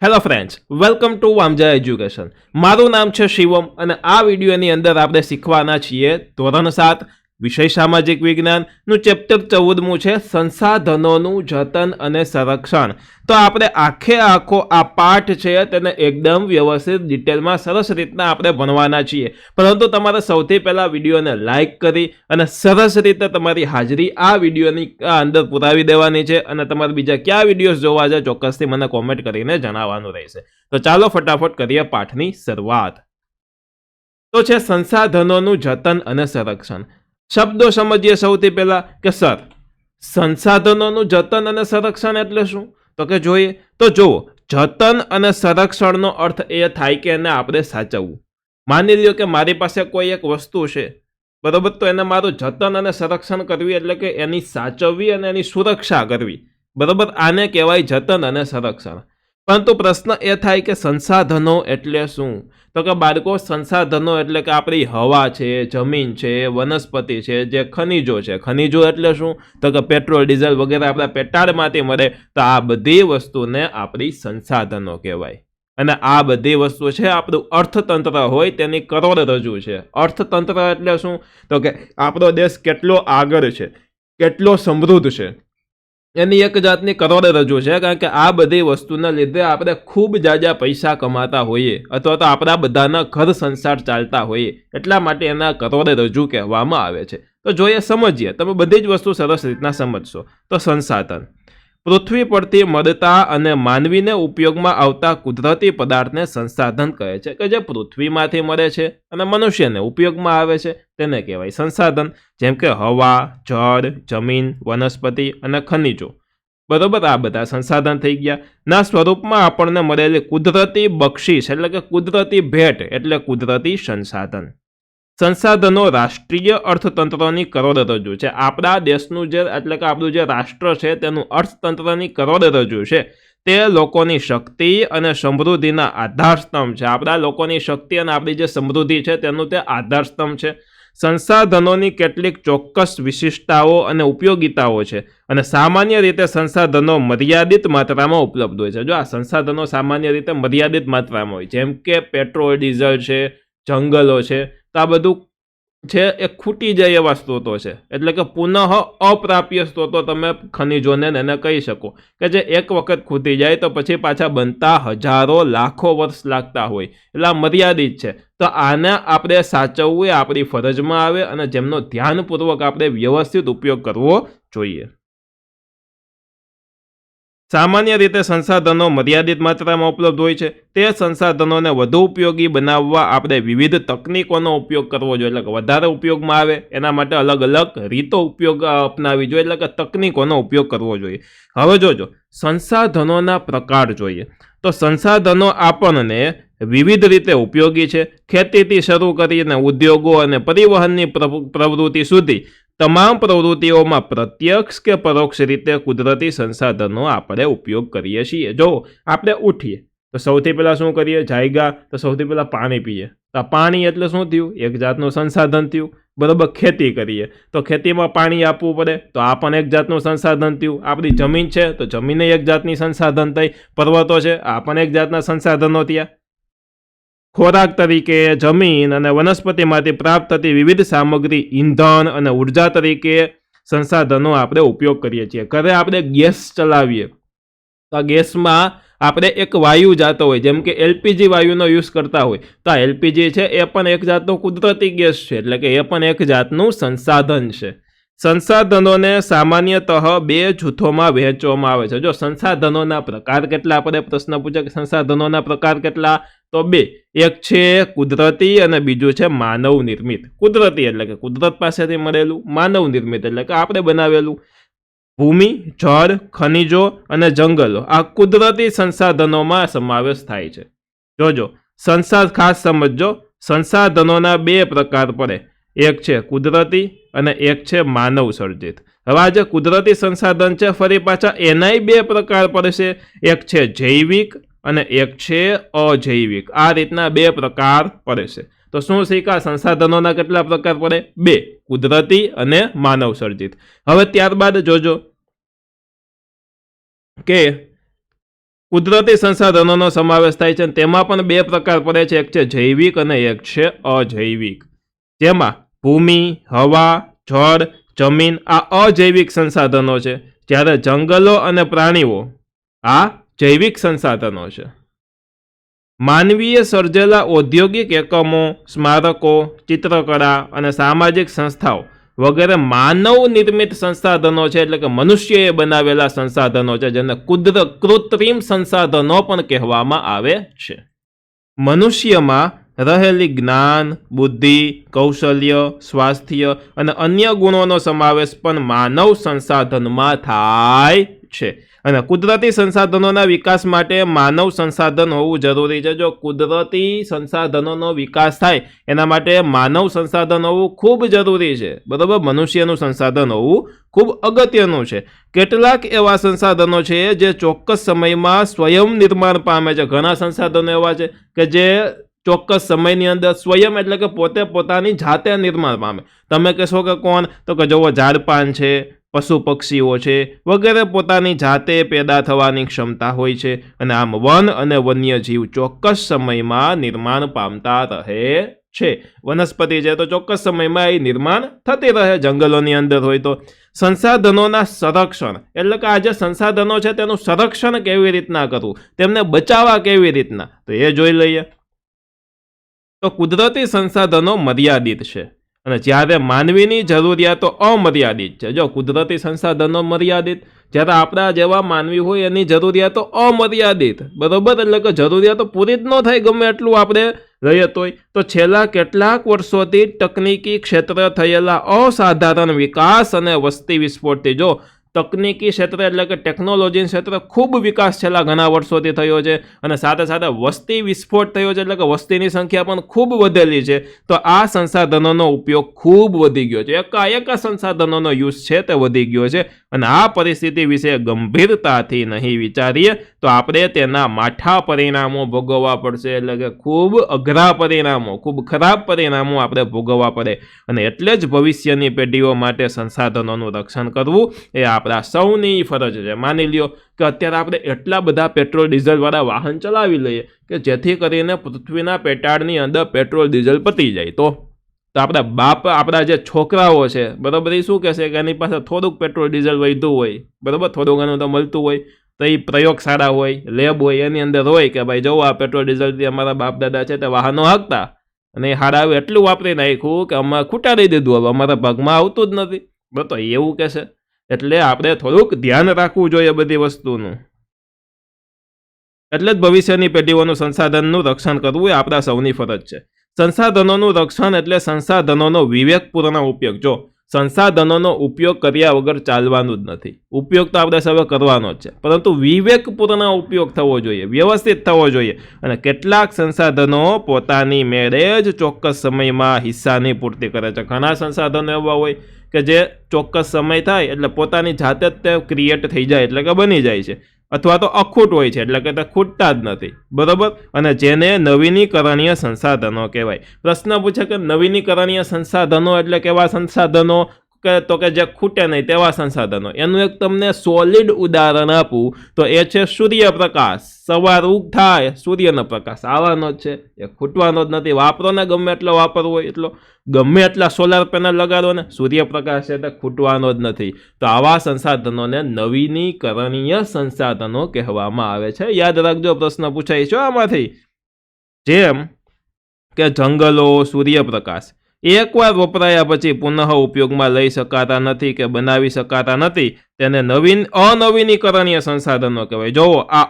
Hello friends, welcome to Vamja education. મારું નામ છે શિવમ અને આ વિડીયોની અંદર આપણે શીખવાના છીએ ધોરણ 7 વિષય સામાજિક વિજ્ઞાનનું ચેપ્ટર 14મું છે સંસાધનોનું જતન અને સંરક્ષણ. તો આપણે આખો આ પાઠ છે તેને એકદમ વ્યવસ્થિત ડિટેલમાં સરસ રીતના આપણે ભણવાના છીએ. પરંતુ તમારે સૌથી પહેલાં વિડીયોને લાઇક કરી અને સરસ રીતે તમારી હાજરી આ વિડીયોની અંદર પુરાવી દેવાની છે. અને તમારે બીજા કયા વિડીયોઝ જોવા છે ચોક્કસથી મને કોમેન્ટ કરીને જણાવવાનું રહેશે. તો ચાલો ફટાફટ કરીએ પાઠની શરૂઆત. તો છે સંસાધનોનું જતન અને સંરક્ષણ. શબ્દો સમજીએ સૌથી પહેલા કે સર સંસાધનોનું જતન અને સંરક્ષણ એટલે શું? તો કે જોઈએ તો જુઓ, જતન અને સંરક્ષણનો અર્થ એ થાય કે એને આપણે સાચવવું. માની લ્યો કે મારી પાસે કોઈ એક વસ્તુ છે, બરોબર, તો એને મારું જતન અને સંરક્ષણ કરવી એટલે કે એની સાચવવી અને એની સુરક્ષા કરવી, બરોબર. આને કહેવાય જતન અને સંરક્ષણ. પરંતુ પ્રશ્ન એ થાય કે સંસાધનો એટલે શું? તો કે બાળકો, સંસાધનો એટલે કે આપણી હવા છે, જમીન છે, વનસ્પતિ છે, જે ખનિજો છે. ખનિજો એટલે શું? તો કે પેટ્રોલ, ડીઝલ વગેરે આપણા પેટાળમાંથી મળે. તો આ બધી વસ્તુને આપણી સંસાધનો કહેવાય. અને આ બધી વસ્તુ છે આપણું અર્થતંત્ર હોય તેની કરોડરજ્જુ છે. અર્થતંત્ર એટલે શું? તો કે આપણો દેશ કેટલો આગળ છે, કેટલો સમૃદ્ધ છે, એની એક જાતની કરોડરજ્જુ છે. કારણ કે આ બધી વસ્તુના લીધે આપણે ખૂબ જાજા પૈસા કમાતા હોઈએ અથવા તો આપણા બધાના ઘર સંસાર ચાલતા હોઈએ, એટલા માટે એના કરોડરજ્જુ કહેવામાં આવે છે. તો જોઈએ, સમજીએ, તમે બધી જ વસ્તુ સરસ રીતના સમજશો. તો સંસાધન પૃથ્વી પરથી મળતા અને માનવીને ઉપયોગમાં આવતા કુદરતી પદાર્થને સંસાધન કહે છે. કે જે પૃથ્વીમાંથી મળે છે અને મનુષ્યને ઉપયોગમાં આવે છે તેને કહેવાય સંસાધન. જેમ કે હવા, જળ, જમીન, વનસ્પતિ અને ખનિજો, બરોબર. આ બધા સંસાધન થઈ ગયા. ના સ્વરૂપમાં આપણને મળેલી કુદરતી બક્ષિસ એટલે કે કુદરતી ભેટ એટલે કુદરતી સંસાધન. સંસાધનો રાષ્ટ્રીય અર્થતંત્રની કરોડરજ્જુ છે. આપણા દેશનું જે એટલે કે આપણું જે રાષ્ટ્ર છે તેનું અર્થતંત્રની કરોડરજ્જુ છે. તે લોકોની શક્તિ અને સમૃદ્ધિના આધારસ્તંભ છે. આપણા લોકોની શક્તિ અને આપણી જે સમૃદ્ધિ છે તેનું તે આધારસ્તંભ છે. સંસાધનોની કેટલીક ચોક્કસ વિશિષ્ટતાઓ અને ઉપયોગિતાઓ છે અને સામાન્ય રીતે સંસાધનો મર્યાદિત માત્રામાં ઉપલબ્ધ હોય છે. જો આ સંસાધનો સામાન્ય રીતે મર્યાદિત માત્રામાં હોય, જેમ કે પેટ્રોલ, ડીઝલ છે, જંગલો છે, તો આ બધું છે એ ખૂટી જાય એવા સ્ત્રોતો છે. એટલે કે પુનઃ અપ્રાપ્ય સ્ત્રોતો તમે ખનિજોને એને કહી શકો કે જે એક વખત ખૂટી જાય તો પછી પાછા બનતા હજારો લાખો વર્ષ લાગતા હોય, એટલે મર્યાદિત છે. તો આને આપણે સાચવવું એ આપણી ફરજમાં આવે અને જેમનો ધ્યાનપૂર્વક આપણે વ્યવસ્થિત ઉપયોગ કરવો જોઈએ. સામાન્ય રીતે સંસાધનો મર્યાદિત માત્રામાં ઉપલબ્ધ હોય છે. તે સંસાધનોને વધુ ઉપયોગી બનાવવા આપણે વિવિધ તકનીકોનો ઉપયોગ કરવો જોઈએ. એટલે કે વધારે ઉપયોગમાં આવે એના માટે અલગ અલગ રીતો ઉપયોગ અપનાવી જોઈએ, એટલે કે તકનીકોનો ઉપયોગ કરવો જોઈએ. હવે જોજો, સંસાધનોના પ્રકાર જોઈએ તો સંસાધનો આપણને વિવિધ રીતે ઉપયોગી છે. ખેતીથી શરૂ કરીને ઉદ્યોગો અને પરિવહનની પ્રવૃત્તિ સુધી તમામ પ્રવૃત્તિઓમાં પ્રત્યક્ષ કે પરોક્ષ રીતે કુદરતી સંસાધનો આપણે ઉપયોગ કરીએ છીએ. જો આપણે ઉઠીએ તો સૌથી પહેલાં શું કરીએ? જાગ્યા તો સૌથી પહેલાં પાણી પીએ. તો પાણી એટલે શું થયું? એક જાતનું સંસાધન થયું, બરાબર. ખેતી કરીએ તો ખેતીમાં પાણી આપવું પડે, તો આ પણ એક જાતનું સંસાધન થયું. આપણી જમીન છે તો જમીને એક જાતની સંસાધન થઈ. પર્વતો છે, આ પણ એક જાતના સંસાધનો થયા. ખોરાક તરીકે જમીન અને વનસ્પતિમાંથી પ્રાપ્ત થતી વિવિધ સામગ્રી, ઈંધણ અને ઉર્જા તરીકે સંસાધનો આપણે ઉપયોગ કરીએ છીએ. ઘરે આપણે ગેસ ચલાવીએ તો આ ગેસમાં આપણે એક વાયુ જાતો હોય, જેમ કે એલપીજી વાયુનો યુઝ કરતા હોય, તો આ એલપીજી છે એ પણ એક જાતનો કુદરતી ગેસ છે, એટલે કે એ પણ એક જાતનું સંસાધન છે. સંસાધનોને સામાન્યતઃ બે જૂથોમાં વહેંચવામાં આવે છે. જો સંસાધનોના પ્રકાર કેટલા, આપણે પ્રશ્ન પૂછે કે સંસાધનોના પ્રકાર કેટલા, તો બે. એક છે કુદરતી અને બીજું છે માનવ નિર્મિત. કુદરતી એટલે કે કુદરત પાસેથી મળેલું, માનવ નિર્મિત એટલે કે આપણે બનાવેલું. ભૂમિ, જળ, ખનિજો અને જંગલો આ કુદરતી સંસાધનોમાં સમાવેશ થાય છે. જોજો, ખાસ સમજો, સંસાધનોના બે પ્રકાર પડે. એક છે કુદરતી અને એક છે માનવ સર્જિત. હવે આ જે કુદરતી સંસાધન છે ફરી પાછા એનાય બે પ્રકાર પડશે. એક છે જૈવિક અને એક છે અજૈવિક. આ રીતના બે પ્રકાર પડે છે. તો શું શીખા? સંસાધનોના કેટલા પ્રકાર પડે? બે, કુદરતી અને માનવ સર્જિત. હવે ત્યારબાદ જોજો કે કુદરતી સંસાધનોનો સમાવેશ થાય છે અને તેમાં પણ બે પ્રકાર પડે છે, એક છે જૈવિક અને એક છે અજૈવિક. જેમાં ભૂમિ, હવા, જળ, જમીન આ અજૈવિક સંસાધનો છે, જ્યારે જંગલો અને પ્રાણીઓ આ જૈવિક સંસાધનો છે. માનવીએ સર્જેલા ઔદ્યોગિક એકમો, સ્મારકો, ચિત્રકળા અને સામાજિક સંસ્થાઓ વગેરે માનવ નિર્મિત સંસાધનો છે, એટલે કે મનુષ્યએ બનાવેલા સંસાધનો છે, જેને કૃત્રિમ સંસાધનો પણ કહેવામાં આવે છે. મનુષ્યમાં રહેલી જ્ઞાન, બુદ્ધિ, કૌશલ્ય, સ્વાસ્થ્ય અને અન્ય ગુણોનો સમાવેશ પણ માનવ સંસાધનમાં થાય છે. અને કુદરતી સંસાધનોના વિકાસ માટે માનવ સંસાધન હોવું જરૂરી છે. જો કુદરતી સંસાધનોનો વિકાસ થાય એના માટે માનવ સંસાધન હોવું ખૂબ જરૂરી છે, બરાબર. મનુષ્યનું સંસાધન હોવું ખૂબ અગત્યનું છે. કેટલાક એવા સંસાધનો છે જે ચોક્કસ સમયમાં સ્વયં નિર્માણ પામે છે. ઘણા સંસાધનો એવા છે કે જે ચોક્કસ સમયની અંદર સ્વયં એટલે કે પોતે પોતાની જાતે નિર્માણ પામે. તમે કહેશો કે કોણ? તો કે જુઓ, ઝાડપાન છે, પશુ પક્ષીઓ છે વગેરે પોતાની જાતે પેદા થવાની ક્ષમતા હોય છે. અને આમ વન અને વન્યજીવ ચોક્કસ સમયમાં નિર્માણ પામતા રહે છે. વનસ્પતિ છે તો ચોક્કસ સમયમાં એ નિર્માણ થતી રહે, જંગલોની અંદર હોય તો. સંસાધનોના સંરક્ષણ એટલે કે આ જે સંસાધનો છે તેનું સંરક્ષણ કેવી રીતના કરવું, તેમને બચાવવા કેવી રીતના, તો એ જોઈ લઈએ. તો કુદરતી સંસાધનો મર્યાદિત છે અને જ્યારે માનવીની જરૂરિયાતો અમર્યાદિત છે. જો કુદરતી સંસાધનો મર્યાદિત, જ્યારે આપણા જેવા માનવી હોય એની જરૂરિયાતો અમર્યાદિત, બરોબર. એટલે કે જરૂરિયાતો પૂરી જ ન થાય ગમે એટલું આપણે રહીએ તોય. તો છેલ્લા કેટલાક વર્ષોથી તકનીકી ક્ષેત્રે થયેલા અસાધારણ વિકાસ અને વસ્તી વિસ્ફોટથી, જો તકનીકી ક્ષેત્રે એટલે કે ટેકનોલોજી ક્ષેત્રે ખૂબ વિકાસ છેલ્લા ઘણા વર્ષોથી થયો છે અને સાથે સાથે વસ્તી વિસ્ફોટ થયો છે, એટલે કે વસ્તીની સંખ્યા પણ ખૂબ વધેલી છે. તો આ સંસાધનોનો ઉપયોગ ખૂબ વધી ગયો છે, એકા સંસાધનોનો યુઝ છે તે વધી ગયો છે. અને આ પરિસ્થિતિ વિશે ગંભીરતાથી નહીં વિચારીએ તો આપણે તેના માઠા પરિણામો ભોગવવા પડશે, એટલે કે ખૂબ અઘરા પરિણામો, ખૂબ ખરાબ પરિણામો આપણે ભોગવવા પડે. અને એટલે જ ભવિષ્યની પેઢીઓ માટે સંસાધનોનું રક્ષણ કરવું એ આપણા સૌની ફરજ છે. માની લ્યો કે અત્યારે આપણે એટલા બધા પેટ્રોલ ડીઝલવાળા વાહન ચલાવી લઈએ કે જેથી કરીને પૃથ્વીના પેટાળની અંદર પેટ્રોલ ડીઝલ પતી જાય. તો આપણા બાપ, આપણા જે છોકરાઓ છે, બરાબર, એ શું કહેશે કે એની પાસે થોડુંક પેટ્રોલ ડીઝલ વધ્યું હોય, બરાબર, થોડું ઘણું તો મળતું હોય, તો એ પ્રયોગશાળા હોય, લેબ હોય, એની અંદર હોય કે ભાઈ જુઓ આ પેટ્રોલ ડીઝલથી અમારા બાપ દાદા છે તે વાહનો હાંકતા અને હાડા એટલું વાપરી નાખ્યું કે અમારે ખૂટાડી દીધું, હવે અમારા ભાગમાં આવતું જ નથી, બરાબર. તો એવું કહેશે. એટલે આપણે થોડુંક ધ્યાન રાખવું જોઈએ બધી વસ્તુનું. એટલે જ ભવિષ્યની પેઢીઓનું સંસાધનનું રક્ષણ કરવું એ આપણા સૌની ફરજ છે. સંસાધનોનું રક્ષણ એટલે સંસાધનોનો વિવેકપૂર્ણ ઉપયોગ. જો સંસાધનોનો ઉપયોગ કર્યા વગર ચાલવાનું જ નથી, ઉપયોગ તો આપણે સૌ કરવાનો જ છે, પરંતુ વિવેકપૂર્ણ ઉપયોગ થવો જોઈએ, વ્યવસ્થિત થવો જોઈએ. અને કેટલાક સંસાધનો પોતાની મેળે જ ચોક્કસ સમયમાં હિસ્સાની પૂર્તિ કરે છે. ઘણા સંસાધનો એવા હોય કે જે ચોક્કસ સમય થાય એટલે પોતાની જાતે જ તે ક્રિએટ થઈ જાય, એટલે કે બની જાય છે, અથવા તો અખૂટ હોય છે, એટલે કે તે ખૂટતા જ નથી, બરાબર. અને જેને નવીનીકરણીય સંસાધનો કહેવાય. પ્રશ્ન પૂછે કે નવીનીકરણીય સંસાધનો એટલે કેવા સંસાધનો? તો કે જે ખૂટે નહીં તેવા સંસાધનો. એનું એક તમને સોલિડ ઉદાહરણ આપું તો એ છે સૂર્યપ્રકાશ. સવાર ઉગ થાય સૂર્યનો પ્રકાશ આવવાનો જ છે, એ ખૂટવાનો જ નથી. વાપરો ને ગમે એટલો વાપરવો હોય એટલો, ગમે એટલા સોલાર પેનલ લગાડો ને, સૂર્યપ્રકાશ છે તે ખૂટવાનો જ નથી. તો આવા સંસાધનોને નવીનીકરણીય સંસાધનો કહેવામાં આવે છે. યાદ રાખજો, પ્રશ્ન પૂછાય છે આમાંથી. જેમ કે જંગલો, સૂર્યપ્રકાશ એકવાર વપરાયા પછી પુનઃ ઉપયોગમાં લઈ શકાતા નથી કે બનાવી શકાતા નથી, તેને અનવીનીકરણીય સંસાધનો કહેવાય. જોવો, આ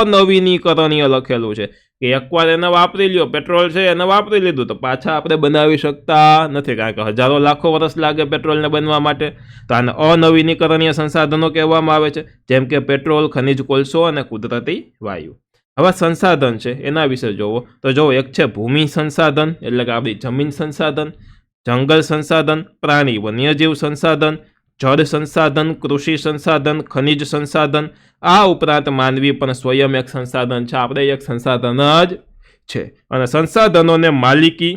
અનવીનીકરણીય લખેલું છે કે એકવાર એને વાપરી લ્યો, પેટ્રોલ છે એને વાપરી લીધું તો પાછા આપણે બનાવી શકતા નથી, કારણ કે હજારો લાખો વર્ષ લાગે પેટ્રોલને બનવા માટે. તો આને અનવીનીકરણીય સંસાધનો કહેવામાં આવે છે, જેમ કે પેટ્રોલ, ખનિજ કોલસો અને કુદરતી વાયુ. હવે સંસાધન છે એના વિશે જોવો તો જો, એક છે ભૂમિ સંસાધન એટલે કે આપણી જમીન સંસાધન, જંગલ સંસાધન, પ્રાણી વન્યજીવ સંસાધન, જળ સંસાધન, કૃષિ સંસાધન, ખનિજ સંસાધન. આ ઉપરાંત માનવી પણ સ્વયં એક સંસાધન છે, આપણે એક સંસાધન જ છે. અને સંસાધનોને માલિકી,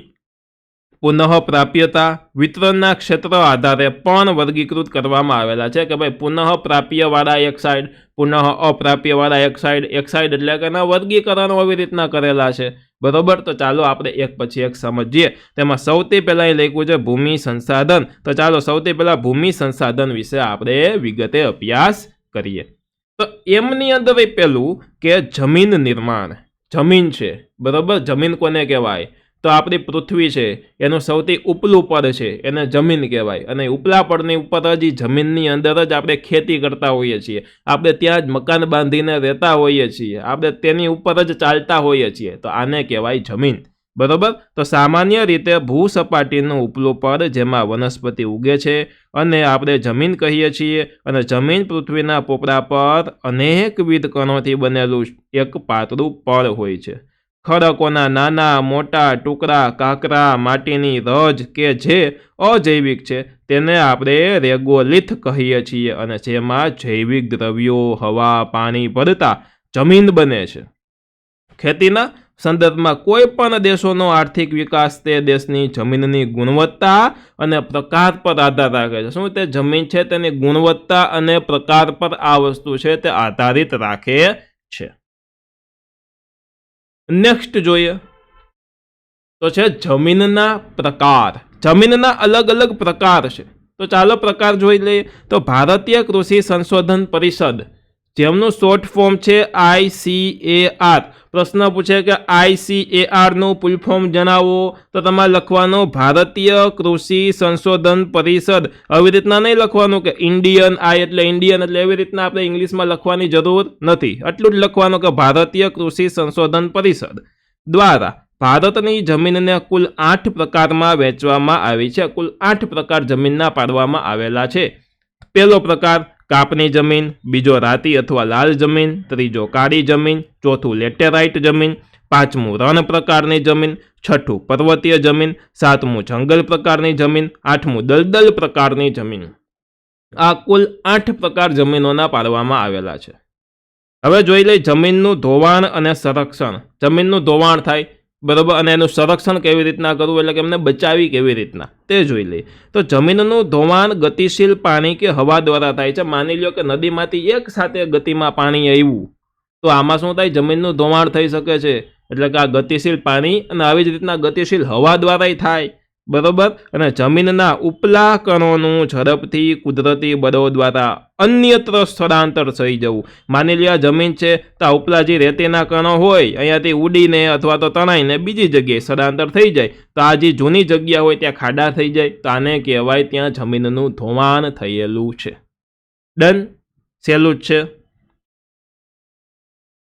પુનઃપ્રાપ્યતા, વિતરણના ક્ષેત્ર આધારે પણ વર્ગીકૃત કરવામાં આવેલા છે કે ભાઈ પુનઃપ્રાપ્યવાળા એક સાઈડ, પુનઃ અપ્રાપ્યવાળા એક સાઈડ એટલે કે એના વર્ગીકરણો આવી રીતના કરેલા છે, બરોબર. તો ચાલો આપણે એક પછી એક સમજીએ. તેમાં સૌથી પહેલાં લખ્યું છે ભૂમિ સંસાધન. તો ચાલો સૌથી પહેલાં ભૂમિ સંસાધન વિશે આપણે વિગતે અભ્યાસ કરીએ. તો એમની અંદર પેલું કે જમીન નિર્માણ. જમીન છે, બરોબર. જમીન કોને કહેવાય? તો આપણી પૃથ્વી છે એનું સૌથી ઉપલું પડ છે એને જમીન કહેવાય, અને ઉપલા પડની ઉપર જ જમીનની અંદર જ આપણે ખેતી કરતા હોઈએ છીએ, આપણે ત્યાં જ મકાન બાંધીને રહેતા હોઈએ છીએ, આપણે તેની ઉપર જ ચાલતા હોઈએ છીએ, તો આને કહેવાય જમીન, બરોબર. તો સામાન્ય રીતે ભૂસપાટીનું ઉપલું પડ જેમાં વનસ્પતિ ઉગે છે અને આપણે જમીન કહીએ છીએ, અને જમીન પૃથ્વીના પોપડા પર અનેકવિધ કણોથી બનેલું એક પાતળું પડ હોય છે. ખડકોના નાના મોટા ટુકડા, કાંકરા, માટીની રજ કે જે અજૈવિક છે તેને આપણે રેગોલિથ કહીએ છીએ, અને જેમાં જૈવિક દ્રવ્યો, હવા, પાણી ભળતા જમીન બને છે. ખેતીના સંદર્ભમાં કોઈ પણ દેશોનો આર્થિક વિકાસ તે દેશની જમીનની ગુણવત્તા અને પ્રકાર પર આધાર રાખે છે. શું તે જમીન છે તેની ગુણવત્તા અને પ્રકાર પર આ વસ્તુ છે તે આધારિત રાખે છે. નેક્સ્ટ જોઈએ તો છે જમીનના પ્રકાર. જમીનના અલગ અલગ પ્રકાર છે. તો ચાલો પ્રકાર જોઈ લઈએ. તો ભારતીય કૃષિ સંશોધન પરિષદ, જેમનું શોર્ટ ફોર્મ છે ICAR. પ્રશ્ન પૂછે કે ICAR નું ફૂલ ફોર્મ જણાવો, તો તમારે લખવાનું ભારતીય કૃષિ સંશોધન પરિષદ. આવી રીતના નહીં લખવાનું કે ઇન્ડિયન, આઈ એટલે ઇન્ડિયન, એટલે એવી રીતના આપણે ઇંગ્લિશમાં લખવાની જરૂર નથી. આટલું જ લખવાનું કે ભારતીય કૃષિ સંશોધન પરિષદ દ્વારા ભારતની જમીનને કુલ 8 પ્રકારમાં વહેંચવામાં આવી છે. કુલ 8 પ્રકાર જમીનના પાડવામાં આવેલા છે. પહેલો પ્રકાર કાપની જમીન, બીજો રાતી અથવા લાલ જમીન, ત્રીજો કાળી જમીન, ચોથું લેટેરાઇટ જમીન, પાંચમું રણ પ્રકારની જમીન, છઠ્ઠું પર્વતીય જમીન, સાતમું જંગલ પ્રકારની જમીન, આઠમું દલદલ પ્રકારની જમીન. આ કુલ 8 પ્રકાર જમીનોના પાડવામાં આવેલા છે. હવે જોઈ લઈએ જમીનનું ધોવાણ અને સંરક્ષણ. જમીનનું ધોવાણ થાય, બરોબર, અને એનું સંરક્ષણ કેવી રીતના કરવું, એટલે કે એમને બચાવી કેવી રીતના તે જોઈ લઈએ. તો જમીનનું ધોવાણ ગતિશીલ પાણી કે હવા દ્વારા થાય છે. માની લો કે નદીમાંથી એક સાથે ગતિમાં પાણી આવ્યું, તો આમાં શું થાય? જમીનનું ધોવાણ થઈ શકે છે. એટલે કે આ ગતિશીલ પાણી અને આવી જ રીતના ગતિશીલ હવા દ્વારા થાય, બરોબર. અને જમીનના ઉપલા કણોનું ઝડપથી કુદરતી બળો દ્વારા અન્યત્ર સ્થળાંતર થઈ જવું. માની લો આ જમીન છે તો આ ઉપલા જે રેતીના કણો હોય અહીંયાથી ઉડીને અથવા તો તણાઈને બીજી જગ્યાએ સ્થળાંતર થઈ જાય, તો આ જે જૂની જગ્યા હોય ત્યાં ખાડા થઈ જાય, તો આને કહેવાય ત્યાં જમીનનું ધોવાણ થયેલું છે. ડન, સહેલું જ છે.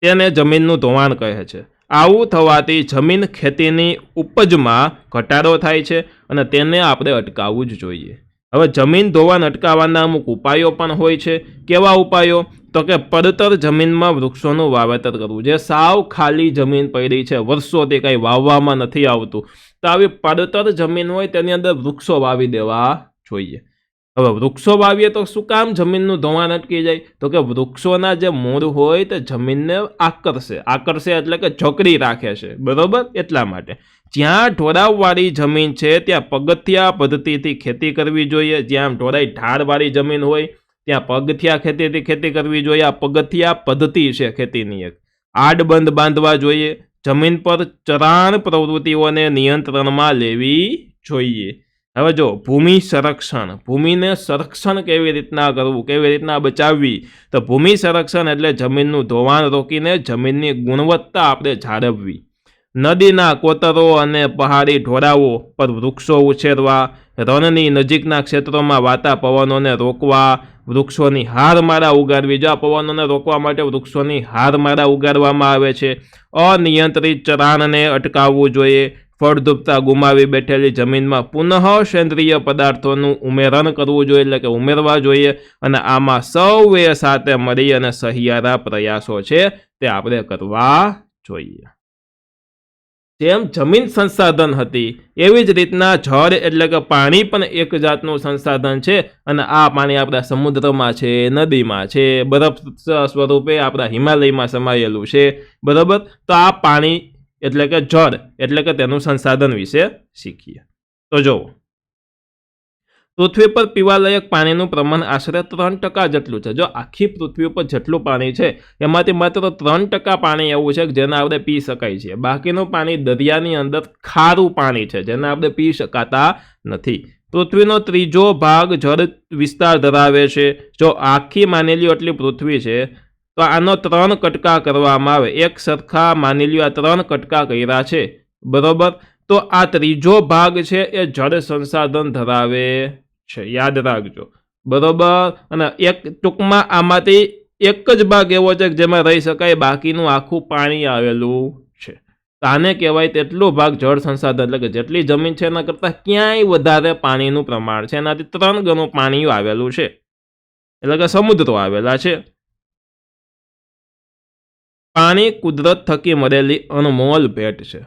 તેને જમીનનું ધોવાણ કહે છે. આવું થવાથી જમીન ખેતીની ઉપજમાં ઘટાડો થાય છે અને તેને આપણે અટકાવવું જ જોઈએ. હવે જમીન ધોવાણ અટકાવવાના અમુક ઉપાયો પણ હોય છે. કેવા ઉપાયો? તો કે પડતર જમીનમાં વૃક્ષોનું વાવેતર કરવું. જે સાવ ખાલી જમીન પડી છે, વર્ષોથી કંઈ વાવવામાં નથી આવતું, તો આવી પડતર જમીન હોય તેની અંદર વૃક્ષો વાવી દેવા જોઈએ. હવે વૃક્ષો વાવીએ તો શું કામ જમીનનું ધોવાણ અટકી જાય? તો કે વૃક્ષોના જે મૂળ હોય તે જમીનને આકર્ષે એટલે કે જકડી રાખે છે, બરોબર. એટલા માટે જ્યાં ઢોળાવવાળી જમીન છે ત્યાં પગથિયા પદ્ધતિથી ખેતી કરવી જોઈએ. જ્યાં ઢોળાઈ ઢાળવાળી જમીન હોય ત્યાં પગથિયા ખેતીથી ખેતી કરવી જોઈએ. આ પગથિયા પદ્ધતિ છે ખેતીની એક. આડબંધ બાંધવા જોઈએ. જમીન પર ચરાણ પ્રવૃત્તિઓને નિયંત્રણમાં લેવી જોઈએ. હવે જો ભૂમિ સંરક્ષણ, ભૂમિને સંરક્ષણ કેવી રીતના કરવું, કેવી રીતના બચાવવી? તો ભૂમિ સંરક્ષણ એટલે જમીનનું ધોવાણ રોકીને જમીનની ગુણવત્તા આપણે જાળવવી. નદીના કોતરો અને પહાડી ઢોળાવો પર વૃક્ષો ઉછેરવા, રણની નજીકના ક્ષેત્રોમાં વાતા પવનોને રોકવા, વૃક્ષોની હારમાળા ઉગાડવી. જો આ પવનોને રોકવા માટે વૃક્ષોની હારમાળા ઉગાડવામાં આવે છે. અનિયંત્રિત ચરાણને અટકાવવું જોઈએ. ફળદ્રુપતા ગુમાવી બેઠેલી જમીનમાં પુનઃ સેન્દ્રિય પદાર્થોનું ઉમેરણ કરવું જોઈએ, એટલે કે ઉમેરવા જોઈએ. અને આમાં સૌએ સાથે મળી અને સહિયારા પ્રયાસો છે તે આપણે કરવા જોઈએ. જેમ જમીન સંસાધન હતી એવી જ રીતના જળ એટલે કે પાણી પણ એક જાતનું સંસાધન છે, અને આ પાણી આપણા સમુદ્રમાં છે, નદીમાં છે, બરફ સ્વરૂપે આપણા હિમાલયમાં સમાયેલું છે, બરાબર. તો આ પાણી એટલે કે જળ એટલે કે તેનું સંસાધન વિશે શીખીએ. તો જુઓ, પૃથ્વી પર પીવાલાયક પાણીનું પ્રમાણ આશરે 3% જેટલું છે. જો આખી પૃથ્વી પર જેટલું પાણી છે એમાંથી માત્ર 3% પાણી એવું છે કે જેને આપણે પી શકાય છે. બાકીનું પાણી દરિયાની અંદર ખારું પાણી છે જેને આપણે પી શકાતા નથી. પૃથ્વીનો ત્રીજો ભાગ જળ વિસ્તાર ધરાવે છે. જો આખી માની લ્યો એટલી પૃથ્વી છે તો આનો 3 કટકા કરવામાં આવે, એક સરખા માની લ્યો આ 3 કટકા કર્યા છે, બરોબર, તો આ ત્રીજો ભાગ છે એ જળ સંસાધન ધરાવે છે, યાદ રાખજો, બરોબર. અને એક ટૂંકમાં આમાંથી એક જ ભાગ એવો છે કે જેમાં રહી શકાય, બાકીનું આખું પાણી આવેલું છે. તો આને કહેવાય તેટલો ભાગ જળ સંસાધન, એટલે કે જેટલી જમીન છે એના કરતાં ક્યાંય વધારે પાણીનું પ્રમાણ છે, એનાથી 3 ગણું પાણી આવેલું છે, એટલે કે સમુદ્રો આવેલા છે. પાણી કુદરત થકી મળેલી અનમોલ ભેટ છે,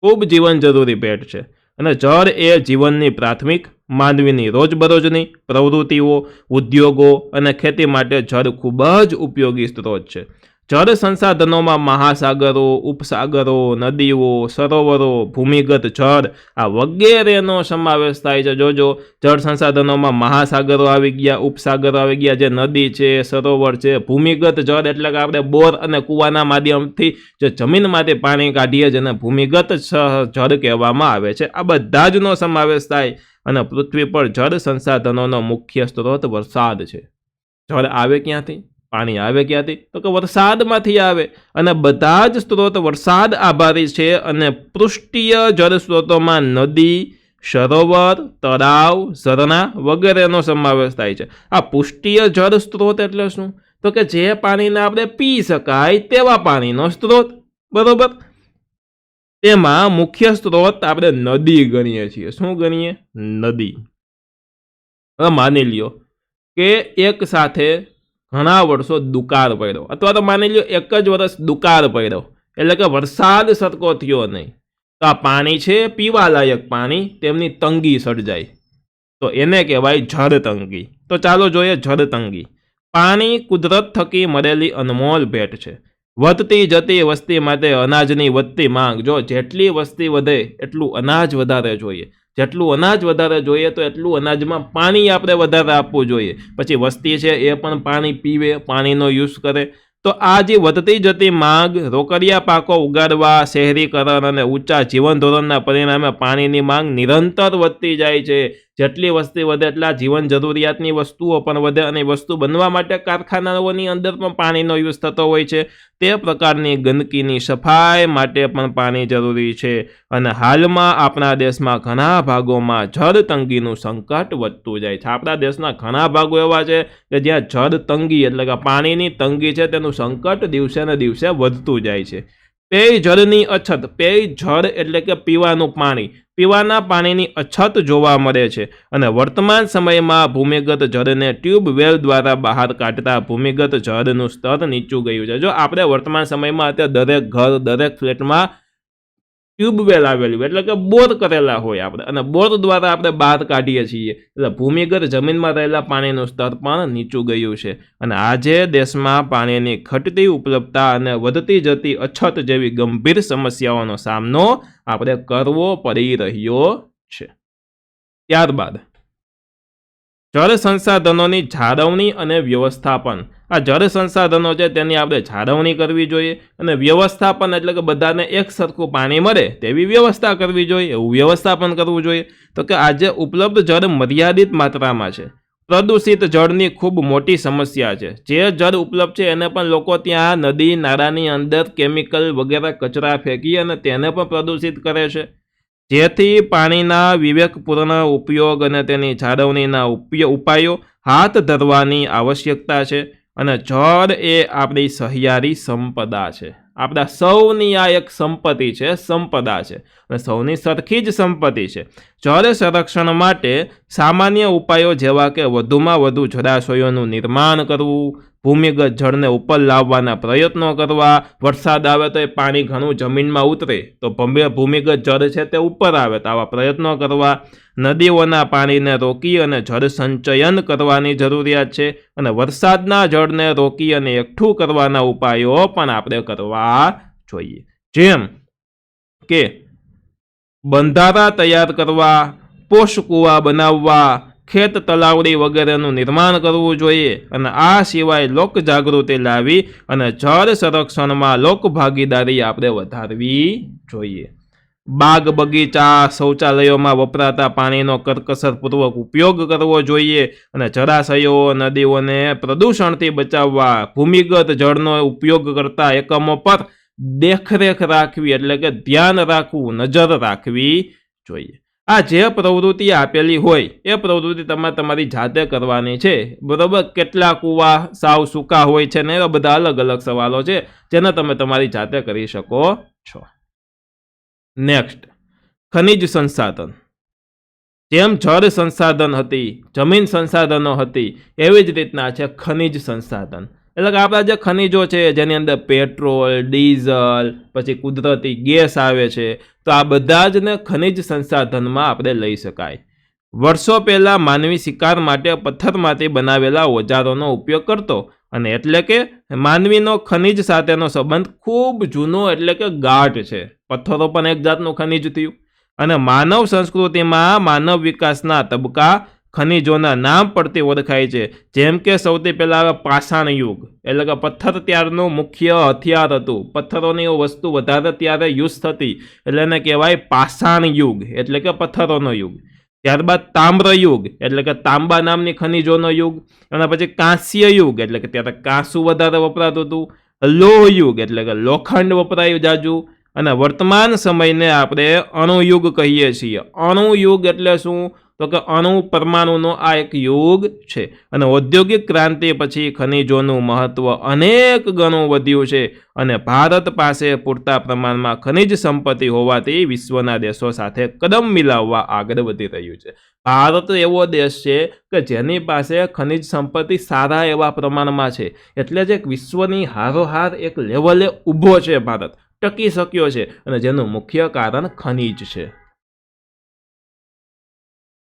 ખૂબ જીવન જરૂરી ભેટ છે. અને જળ એ જીવનની પ્રાથમિક, માનવીની રોજબરોજની પ્રવૃત્તિઓ, ઉદ્યોગો અને ખેતી માટે જળ ખૂબ જ ઉપયોગી સ્ત્રોત છે. જળ સંસાધનોમાં મહાસાગરો, ઉપસાગરો, નદીઓ, સરોવરો, ભૂમિગત જળ આ વગેરેનો સમાવેશ થાય છે. જોજો, જળ સંસાધનોમાં મહાસાગરો આવી ગયા, ઉપસાગરો આવી ગયા, જે નદી છે, સરોવર છે. ભૂમિગત જળ એટલે કે આપણે બોર અને કૂવાના માધ્યમથી જે જમીનમાંથી પાણી કાઢીએ જેને ભૂમિગત જળ કહેવામાં આવે છે. આ બધા જનો સમાવેશ થાય. અને પૃથ્વી પર જળ સંસાધનોનો મુખ્ય સ્ત્રોત વરસાદ છે. જળ આવે ક્યાંથી? પાણી આવે ક્યાંથી? તો કે વરસાદમાંથી આવે. અને બધા જ સ્ત્રોત વરસાદ આધારિત છે. અને પૃષ્ઠીય જળ સ્ત્રોતોમાં નદી, સરોવર, તળાવ, ઝરણા વગેરેનો સમાવેશ થાય છે. આ પૃષ્ઠીય જળ સ્ત્રોત એટલે શું? તો કે જે પાણીને આપણે પી શકાય તેવા પાણીનો સ્ત્રોત, બરોબર. તેમાં મુખ્ય સ્ત્રોત આપણે નદી ગણીએ છીએ. શું ગણીએ? નદી. હવે માની લ્યો કે એક સાથે ઘણા વર્ષો દુકાળ પડ્યો, અથવા તો માની લ્યો એક જ વર્ષ દુકાળ પડ્યો, એટલે કે વરસાદ સરખો થયો નહીં, તો આ પાણી છે પીવાલાયક પાણી, તેમની તંગી સર્જાય, તો એને કહેવાય જળ તંગી. તો ચાલો જોઈએ જળ તંગી. પાણી કુદરત થકી મળેલી અનમોલ ભેટ છે. વધતી જતી વસ્તી માટે અનાજની વધતી માંગ. જો જેટલી વસ્તી વધે એટલું અનાજ વધારે જોઈએ, જેટલું અનાજ વધારે જોઈએ તો એટલું અનાજમાં પાણી આપણે વધારે આપવું જોઈએ. પછી વસ્તી છે એ પણ પાણી પીવે, પાણીનો યુઝ કરે. તો આ જે વધતી જતી માંગ, રોકડિયા પાકો ઉગાડવા, શહેરીકરણ અને ઊંચા જીવન ધોરણના પરિણામે પાણીની માંગ નિરંતર વધતી જાય છે. જેટલી વસ્તી વધે એટલા જીવન જરૂરિયાતની વસ્તુઓ પણ વધે, અને વસ્તુ બનવા માટે કારખાનાઓની અંદર પણ પાણીનો યુઝ થતો હોય છે. તે પ્રકારની ગંદકીની સફાઈ માટે પણ પાણી જરૂરી છે. અને હાલમાં આપણા દેશમાં ઘણા ભાગોમાં જળ તંગીનું સંકટ વધતું જાય છે. આપણા દેશના ઘણા ભાગો એવા છે કે જ્યાં જળ તંગી એટલે કે પાણીની તંગી છે તેનું સંકટ દિવસે ને દિવસે વધતું જાય છે. પેય જળની અછત. પેય જળ એટલે કે પીવાનું પાણી, પીવાના પાણીની અછત જોવા મળે છે. અને વર્તમાન સમયમાં ભૂમિગત જળને ટ્યુબવેલ દ્વારા બહાર કાઢતા ભૂમિગત જળનું સ્તર નીચું ગયું છે. જો આપણે વર્તમાન સમયમાં અત્યારે દરેક ઘર, દરેક ફ્લેટમાં ટ્યુબવેલ આવેલું, એટલે કે બોર કરેલા હોય આપણે, અને બોર દ્વારા આપણે બહાર કાઢીએ છીએ, એટલે ભૂમિગત જમીનમાં રહેલા પાણીનું સ્તર પણ નીચું ગયું છે. અને આજે દેશમાં પાણીની ઘટતી ઉપલબ્ધતા અને વધતી જતી અછત જેવી ગંભીર સમસ્યાઓનો સામનો આપણે કરવો પડી રહ્યો છે. ત્યારબાદ જળ સંસાધનોની જાળવણી અને વ્યવસ્થાપન. આ જળ સંસાધનો છે તેની આપણે જાળવણી કરવી જોઈએ, અને વ્યવસ્થાપન એટલે કે બધાને એક સરખું પાણી મળે તેવી વ્યવસ્થા કરવી જોઈએ, એવું વ્યવસ્થાપન કરવું જોઈએ. તો કે આજે ઉપલબ્ધ જળ મર્યાદિત માત્રામાં છે. પ્રદૂષિત જળની ખૂબ મોટી સમસ્યા છે. જે જળ ઉપલબ્ધ છે એને પણ લોકો ત્યાં નદી નાળાની અંદર કેમિકલ વગેરે કચરા ફેંકી અને તેને પણ પ્રદૂષિત કરે છે. જેથી પાણીના વિવેકપૂર્ણ ઉપયોગ અને તેની જાળવણીના ઉપાયો હાથ ધરવાની આવશ્યકતા છે. અને જળ એ આપણી સહિયારી સંપદા છે. આપણા સૌની આ એક સંપત્તિ છે, સંપદા છે, અને સૌની સરખી જ સંપત્તિ છે. જળ સંરક્ષણ માટે સામાન્ય ઉપાયો જેવા કે વધુમાં વધુ જળાશયોનું નિર્માણ કરવું, ભૂમિગત જળને ઉપર લાવવાના પ્રયત્નો કરવા. વરસાદ આવે તો એ પાણી ઘણું જમીનમાં ઉતરે તો ભૂમિગત જળ છે તે ઉપર આવે, તો આવા પ્રયત્નો કરવા. નદીઓના પાણીને રોકી અને જળ સંચયન કરવાની જરૂરિયાત છે. અને વરસાદના જળને રોકી અને એકઠું કરવાના ઉપાયો પણ આપણે કરવા જોઈએ. જેમ કે બંધારા તૈયાર કરવા, પોષ કૂવા બનાવવા, ખેત તલાવડી વગેરેનું નિર્માણ કરવું જોઈએ અને આ સિવાય લોક જાગૃતિ લાવી અને જળ સંરક્ષણમાં લોક ભાગીદારી આપણે વધારવી જોઈએ. બાગ બગીચા, શૌચાલયોમાં વપરાતા પાણીનો કરકસરપૂર્વક ઉપયોગ કરવો જોઈએ અને જળાશયો, નદીઓને પ્રદૂષણથી બચાવવા ભૂમિગત જળનો ઉપયોગ કરતા એકમો પર દેખરેખ રાખવી, એટલે કે ધ્યાન રાખવું, નજર રાખવી જોઈએ. આ જે પ્રવૃત્તિ આપેલી હોય એ પ્રવૃત્તિ તમારે તમારી જાતે કરવાની છે, બરોબર. કેટલા કૂવા સાવ સૂકા હોય છે ને એવા બધા અલગ અલગ સવાલો છે જેને તમે તમારી જાતે કરી શકો છો. નેક્સ્ટ, ખનિજ સંસાધન. જેમ જળ સંસાધન હતી, જમીન સંસાધનો હતી, એવી જ રીતના છે ખનિજ સંસાધન. એટલે કે આપણા જે ખનિજો છે જેની અંદર પેટ્રોલ, ડીઝલ, પછી કુદરતી ગેસ આવે છે, તો આ બધા જ ને ખનિજ સંસાધનમાં આપણે લઈ શકાય. વર્ષો પહેલાં માનવી શિકાર માટે પથ્થરમાંથી બનાવેલા ઓજારોનો ઉપયોગ કરતો, અને એટલે કે માનવીનો ખનિજ સાથેનો સંબંધ ખૂબ જૂનો એટલે કે ગાઢ છે. પથ્થરો પણ એક જાતનું ખનિજ થયું. અને માનવ સંસ્કૃતિમાં માનવ વિકાસના તબક્કા ખનિજોના નામ પરથી ઓળખાય છે. જેમ કે સૌથી પહેલાં પાષાણ યુગ, એટલે કે પથ્થર ત્યારનું મુખ્ય હથિયાર હતું. પથ્થરોની વસ્તુ વધારે ત્યારે યુઝ થતી, એટલે એને કહેવાય પાષાણ યુગ, એટલે કે પથ્થરોનો યુગ. ત્યારબાદ તામ્ર યુગ, એટલે કે તાંબા નામની ખનિજોનો યુગ. અને પછી કાંસ્ય યુગ, એટલે કે ત્યારે કાંસુ વધારે વપરાતું હતું. લોહ યુગ, એટલે કે લોખંડ વપરાયું જાજુ. અને વર્તમાન સમયને આપણે અણુયુગ કહીએ છીએ. અણુયુગ એટલે શું? તો કે અણુ પરમાણુનો આ એક યુગ છે. અને ઔદ્યોગિક ક્રાંતિ પછી ખનિજોનું મહત્વ અનેક ગણું વધ્યું છે અને ભારત પાસે પૂરતા પ્રમાણમાં ખનિજ સંપત્તિ હોવાથી વિશ્વના દેશો સાથે કદમ મિલાવવા આગળ વધી રહ્યું છે. ભારત એવો દેશ છે કે જેની પાસે ખનિજ સંપત્તિ સારા એવા પ્રમાણમાં છે, એટલે જ એક વિશ્વની હારોહાર એક લેવલે ઊભો છે. ભારત ટકી શક્યો છે અને જેનું મુખ્ય કારણ ખનિજ છે.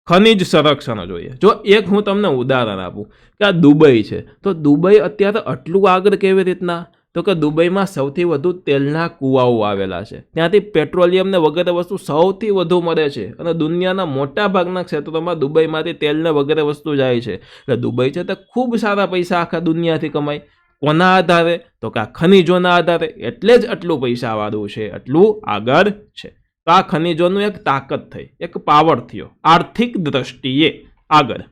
ખનિજ સંરક્ષણ જોઈએ. જો એક હું તમને ઉદાહરણ આપું કે આ દુબઈ છે, તો દુબઈ અત્યારે આટલું આગળ કેવી રીતના? તો કે દુબઈમાં સૌથી વધુ તેલના કૂવાઓ આવેલા છે, ત્યાંથી પેટ્રોલિયમને વગેરે વસ્તુ સૌથી વધુ મળે છે અને દુનિયાના મોટા ભાગના ક્ષેત્રોમાં દુબઈમાંથી તેલને વગેરે વસ્તુ જાય છે. એટલે દુબઈ છે તે ખૂબ સારા પૈસા આખા દુનિયાથી કમાય. કોના આધારે? તો કે આ ખનિજોના આધારે. એટલે જ આટલું પૈસાવાળું છે, આટલું આગળ છે. તો આ ખનિજોનું એક તાકાત થઈ, એક પાવર થયો આર્થિક દ્રષ્ટિએ આગળ.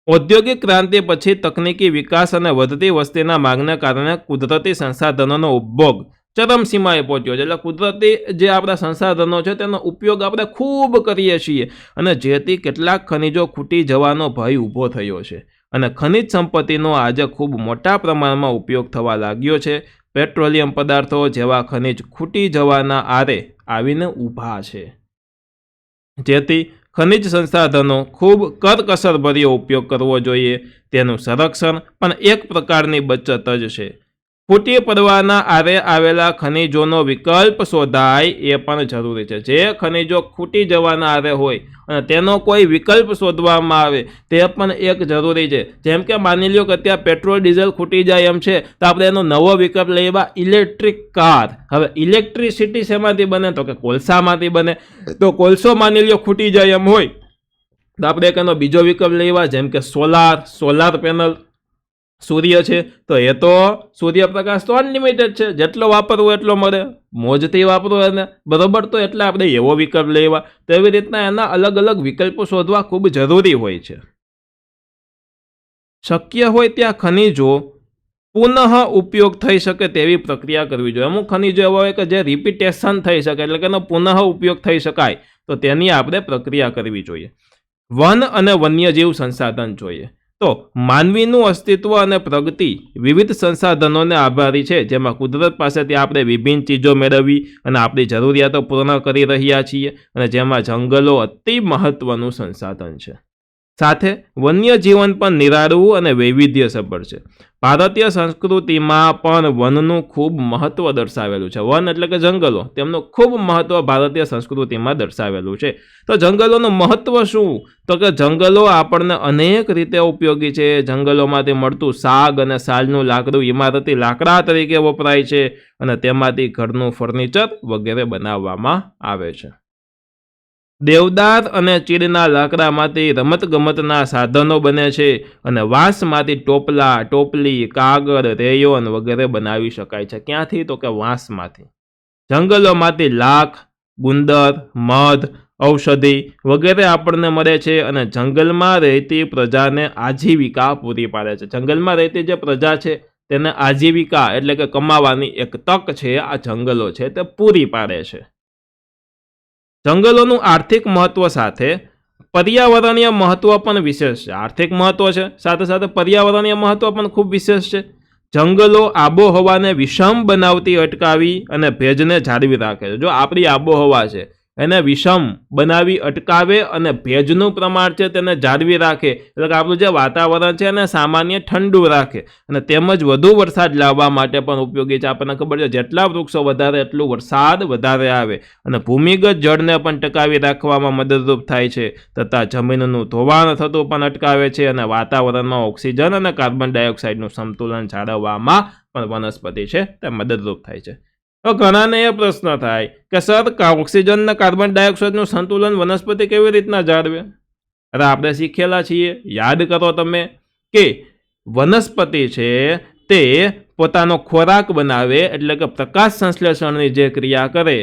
ઔદ્યોગિક ક્રાંતિ પછી તકનીકી વિકાસ અને વધતી વસ્તીના માંગને કારણે કુદરતી સંસાધનોનો ઉપભોગ ચરમસીમાએ પહોંચ્યો છે. એટલે કુદરતી જે આપણા સંસાધનો છે તેનો ઉપયોગ આપણે ખૂબ કરીએ છીએ અને જેથી કેટલાક ખનિજો ખૂટી જવાનો ભય ઊભો થયો છે. અને ખનિજ સંપત્તિનો આજે ખૂબ મોટા પ્રમાણમાં ઉપયોગ થવા લાગ્યો છે. પેટ્રોલિયમ પદાર્થો જેવા ખનિજ ખૂટી જવાના આરે આવીને ઊભા છે, જેથી ખનિજ સંસાધનો ખૂબ કરકસરભર્યો ઉપયોગ કરવો જોઈએ. તેનું સંરક્ષણ પણ એક પ્રકારની બચત જ છે. ખૂટી પડવાના આરે આવેલા ખનિજોનો વિકલ્પ શોધાય એ પણ જરૂરી છે. જે ખનિજો ખૂટી જવાના આરે હોય અને તેનો કોઈ વિકલ્પ શોધવામાં આવે તે પણ એક જરૂરી છે. જેમ કે માની લ્યો કે અત્યારે પેટ્રોલ ડીઝલ ખૂટી જાય એમ છે, તો આપણે એનો નવો વિકલ્પ લેવા ઇલેક્ટ્રિક કાર. હવે ઇલેક્ટ્રિસિટી શેમાંથી બને? તો કે કોલસામાંથી બને. તો કોલસો માની લ્યો ખૂટી જાય એમ હોય તો આપણે એક એનો બીજો વિકલ્પ લેવા, જેમ કે સોલાર પેનલ. સૂર્ય છે તો એ તો સૂર્યપ્રકાશ તો અનલિમિટેડ છે, જેટલો વાપરવો એટલો મળે, મોજથી વાપરો એને, બરોબર. તો એટલે આપણે એવો વિકલ્પ લેવા. તો એવી રીતના એના અલગ અલગ વિકલ્પો શોધવા ખૂબ જરૂરી હોય છે. શક્ય હોય ત્યાં ખનિજો પુનઃ ઉપયોગ થઈ શકે તેવી પ્રક્રિયા કરવી જોઈએ. અમુક ખનિજો એવા હોય કે જે રિપીટેશન થઈ શકે, એટલે કે એનો પુનઃ ઉપયોગ થઈ શકાય, તો તેની આપણે પ્રક્રિયા કરવી જોઈએ. વન અને વન્યજીવ સંસાધન જોઈએ. તો માનવીનું અસ્તિત્વ અને પ્રગતિ વિવિધ સંસાધનોને આભારી છે, જેમાં કુદરત પાસેથી આપણે વિભિન્ન ચીજો મેળવી અને આપણી જરૂરિયાતો પૂર્ણ કરી રહ્યા છીએ, અને જેમાં જંગલો અતિ મહત્વનું સંસાધન છે. સાથે વન્યજીવન પણ નિરાળું અને વૈવિધ્યસભર છે. ભારતીય સંસ્કૃતિમાં પણ વનનું ખૂબ મહત્વ દર્શાવેલું છે. વન એટલે કે જંગલો, તેમનું ખૂબ મહત્વ ભારતીય સંસ્કૃતિમાં દર્શાવેલું છે. તો જંગલોનું મહત્વ શું? તો કે જંગલો આપણને અનેક રીતે ઉપયોગી છે. જંગલોમાંથી મળતું શાક અને સાલનું લાકડું ઇમારતી લાકડા તરીકે વપરાય છે અને તેમાંથી ઘરનું ફર્નિચર વગેરે બનાવવામાં આવે છે. દેવદાર અને ચીડના લાકડામાંથી રમતગમતના સાધનો બને છે અને વાંસમાંથી ટોપલા, ટોપલી, કાગળ, રેયોન વગેરે બનાવી શકાય છે. ક્યાંથી? તો કે વાંસમાંથી. જંગલોમાંથી લાખ, ગુંદર, મધ, ઔષધિ વગેરે આપણને મળે છે અને જંગલમાં રહેતી પ્રજાને આજીવિકા પૂરી પાડે છે. જંગલમાં રહેતી જે પ્રજા છે તેને આજીવિકા એટલે કે કમાવાની એક તક છે આ જંગલો છે તે પૂરી પાડે છે. જંગલોનું આર્થિક મહત્વ સાથે પર્યાવરણીય મહત્વ પણ વિશેષ છે. આર્થિક મહત્વ છે સાથે સાથે પર્યાવરણીય મહત્વ પણ ખૂબ વિશેષ છે. જંગલો આબોહવાને વિષમ બનાવતી અટકાવી અને ભેજને જાળવી રાખે છે. જો આપણી આબોહવા છે એને વિષમ બનાવી અટકાવે અને ભેજનું પ્રમાણ છે તેને જાળવી રાખે, એટલે કે આપણું જે વાતાવરણ છે એને સામાન્ય ઠંડુ રાખે અને તેમજ વધુ વરસાદ લાવવા માટે પણ ઉપયોગી છે. આપણને ખબર છે જેટલા વૃક્ષો વધારે એટલું વરસાદ વધારે આવે અને ભૂમિગત જળને પણ ટકાવી રાખવામાં મદદરૂપ થાય છે તથા જમીનનું ધોવાણ થતું પણ અટકાવે છે અને વાતાવરણમાં ઓક્સિજન અને કાર્બન ડાયોક્સાઇડનું સંતુલન જાળવવામાં પણ વનસ્પતિ છે તે મદદરૂપ થાય છે. તો ઘણાને એ પ્રશ્ન થાય કે સર ઓક્સિજન અને કાર્બન ડાયોક્સાઇડનું સંતુલન વનસ્પતિ કેવી રીતના જાળવે? અરે આપણે શીખેલા છીએ, યાદ કરો તમે કે વનસ્પતિ છે તે પોતાનો ખોરાક બનાવે એટલે કે પ્રકાશ સંશ્લેષણની જે ક્રિયા કરે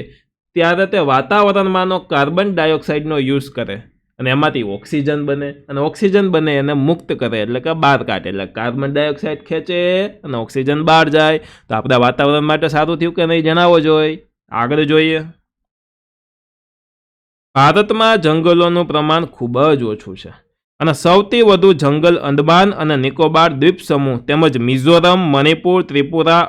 ત્યારે તે વાતાવરણમાંનો કાર્બન ડાયોક્સાઇડનો યુઝ કરે અને એમાંથી ઓક્સિજન બને અને ઓક્સિજન બને એને મુક્ત કરે એટલે કે બહાર કાઢે. એટલે કાર્બન ડાયોક્સાઇડ ખેંચે અને ઓક્સિજન બહાર જાય. તો આપણા વાતાવરણ માટે સારું થયું કે નહીં જણાવો જોઈએ. આગળ જોઈએ. ભારતમાં જંગલોનું પ્રમાણ ખૂબ જ ઓછું છે અને સૌથી વધુ જંગલ અંદમાન અને નિકોબાર દ્વીપ સમૂહ તેમજ મિઝોરમ, મણિપુર, ત્રિપુરા,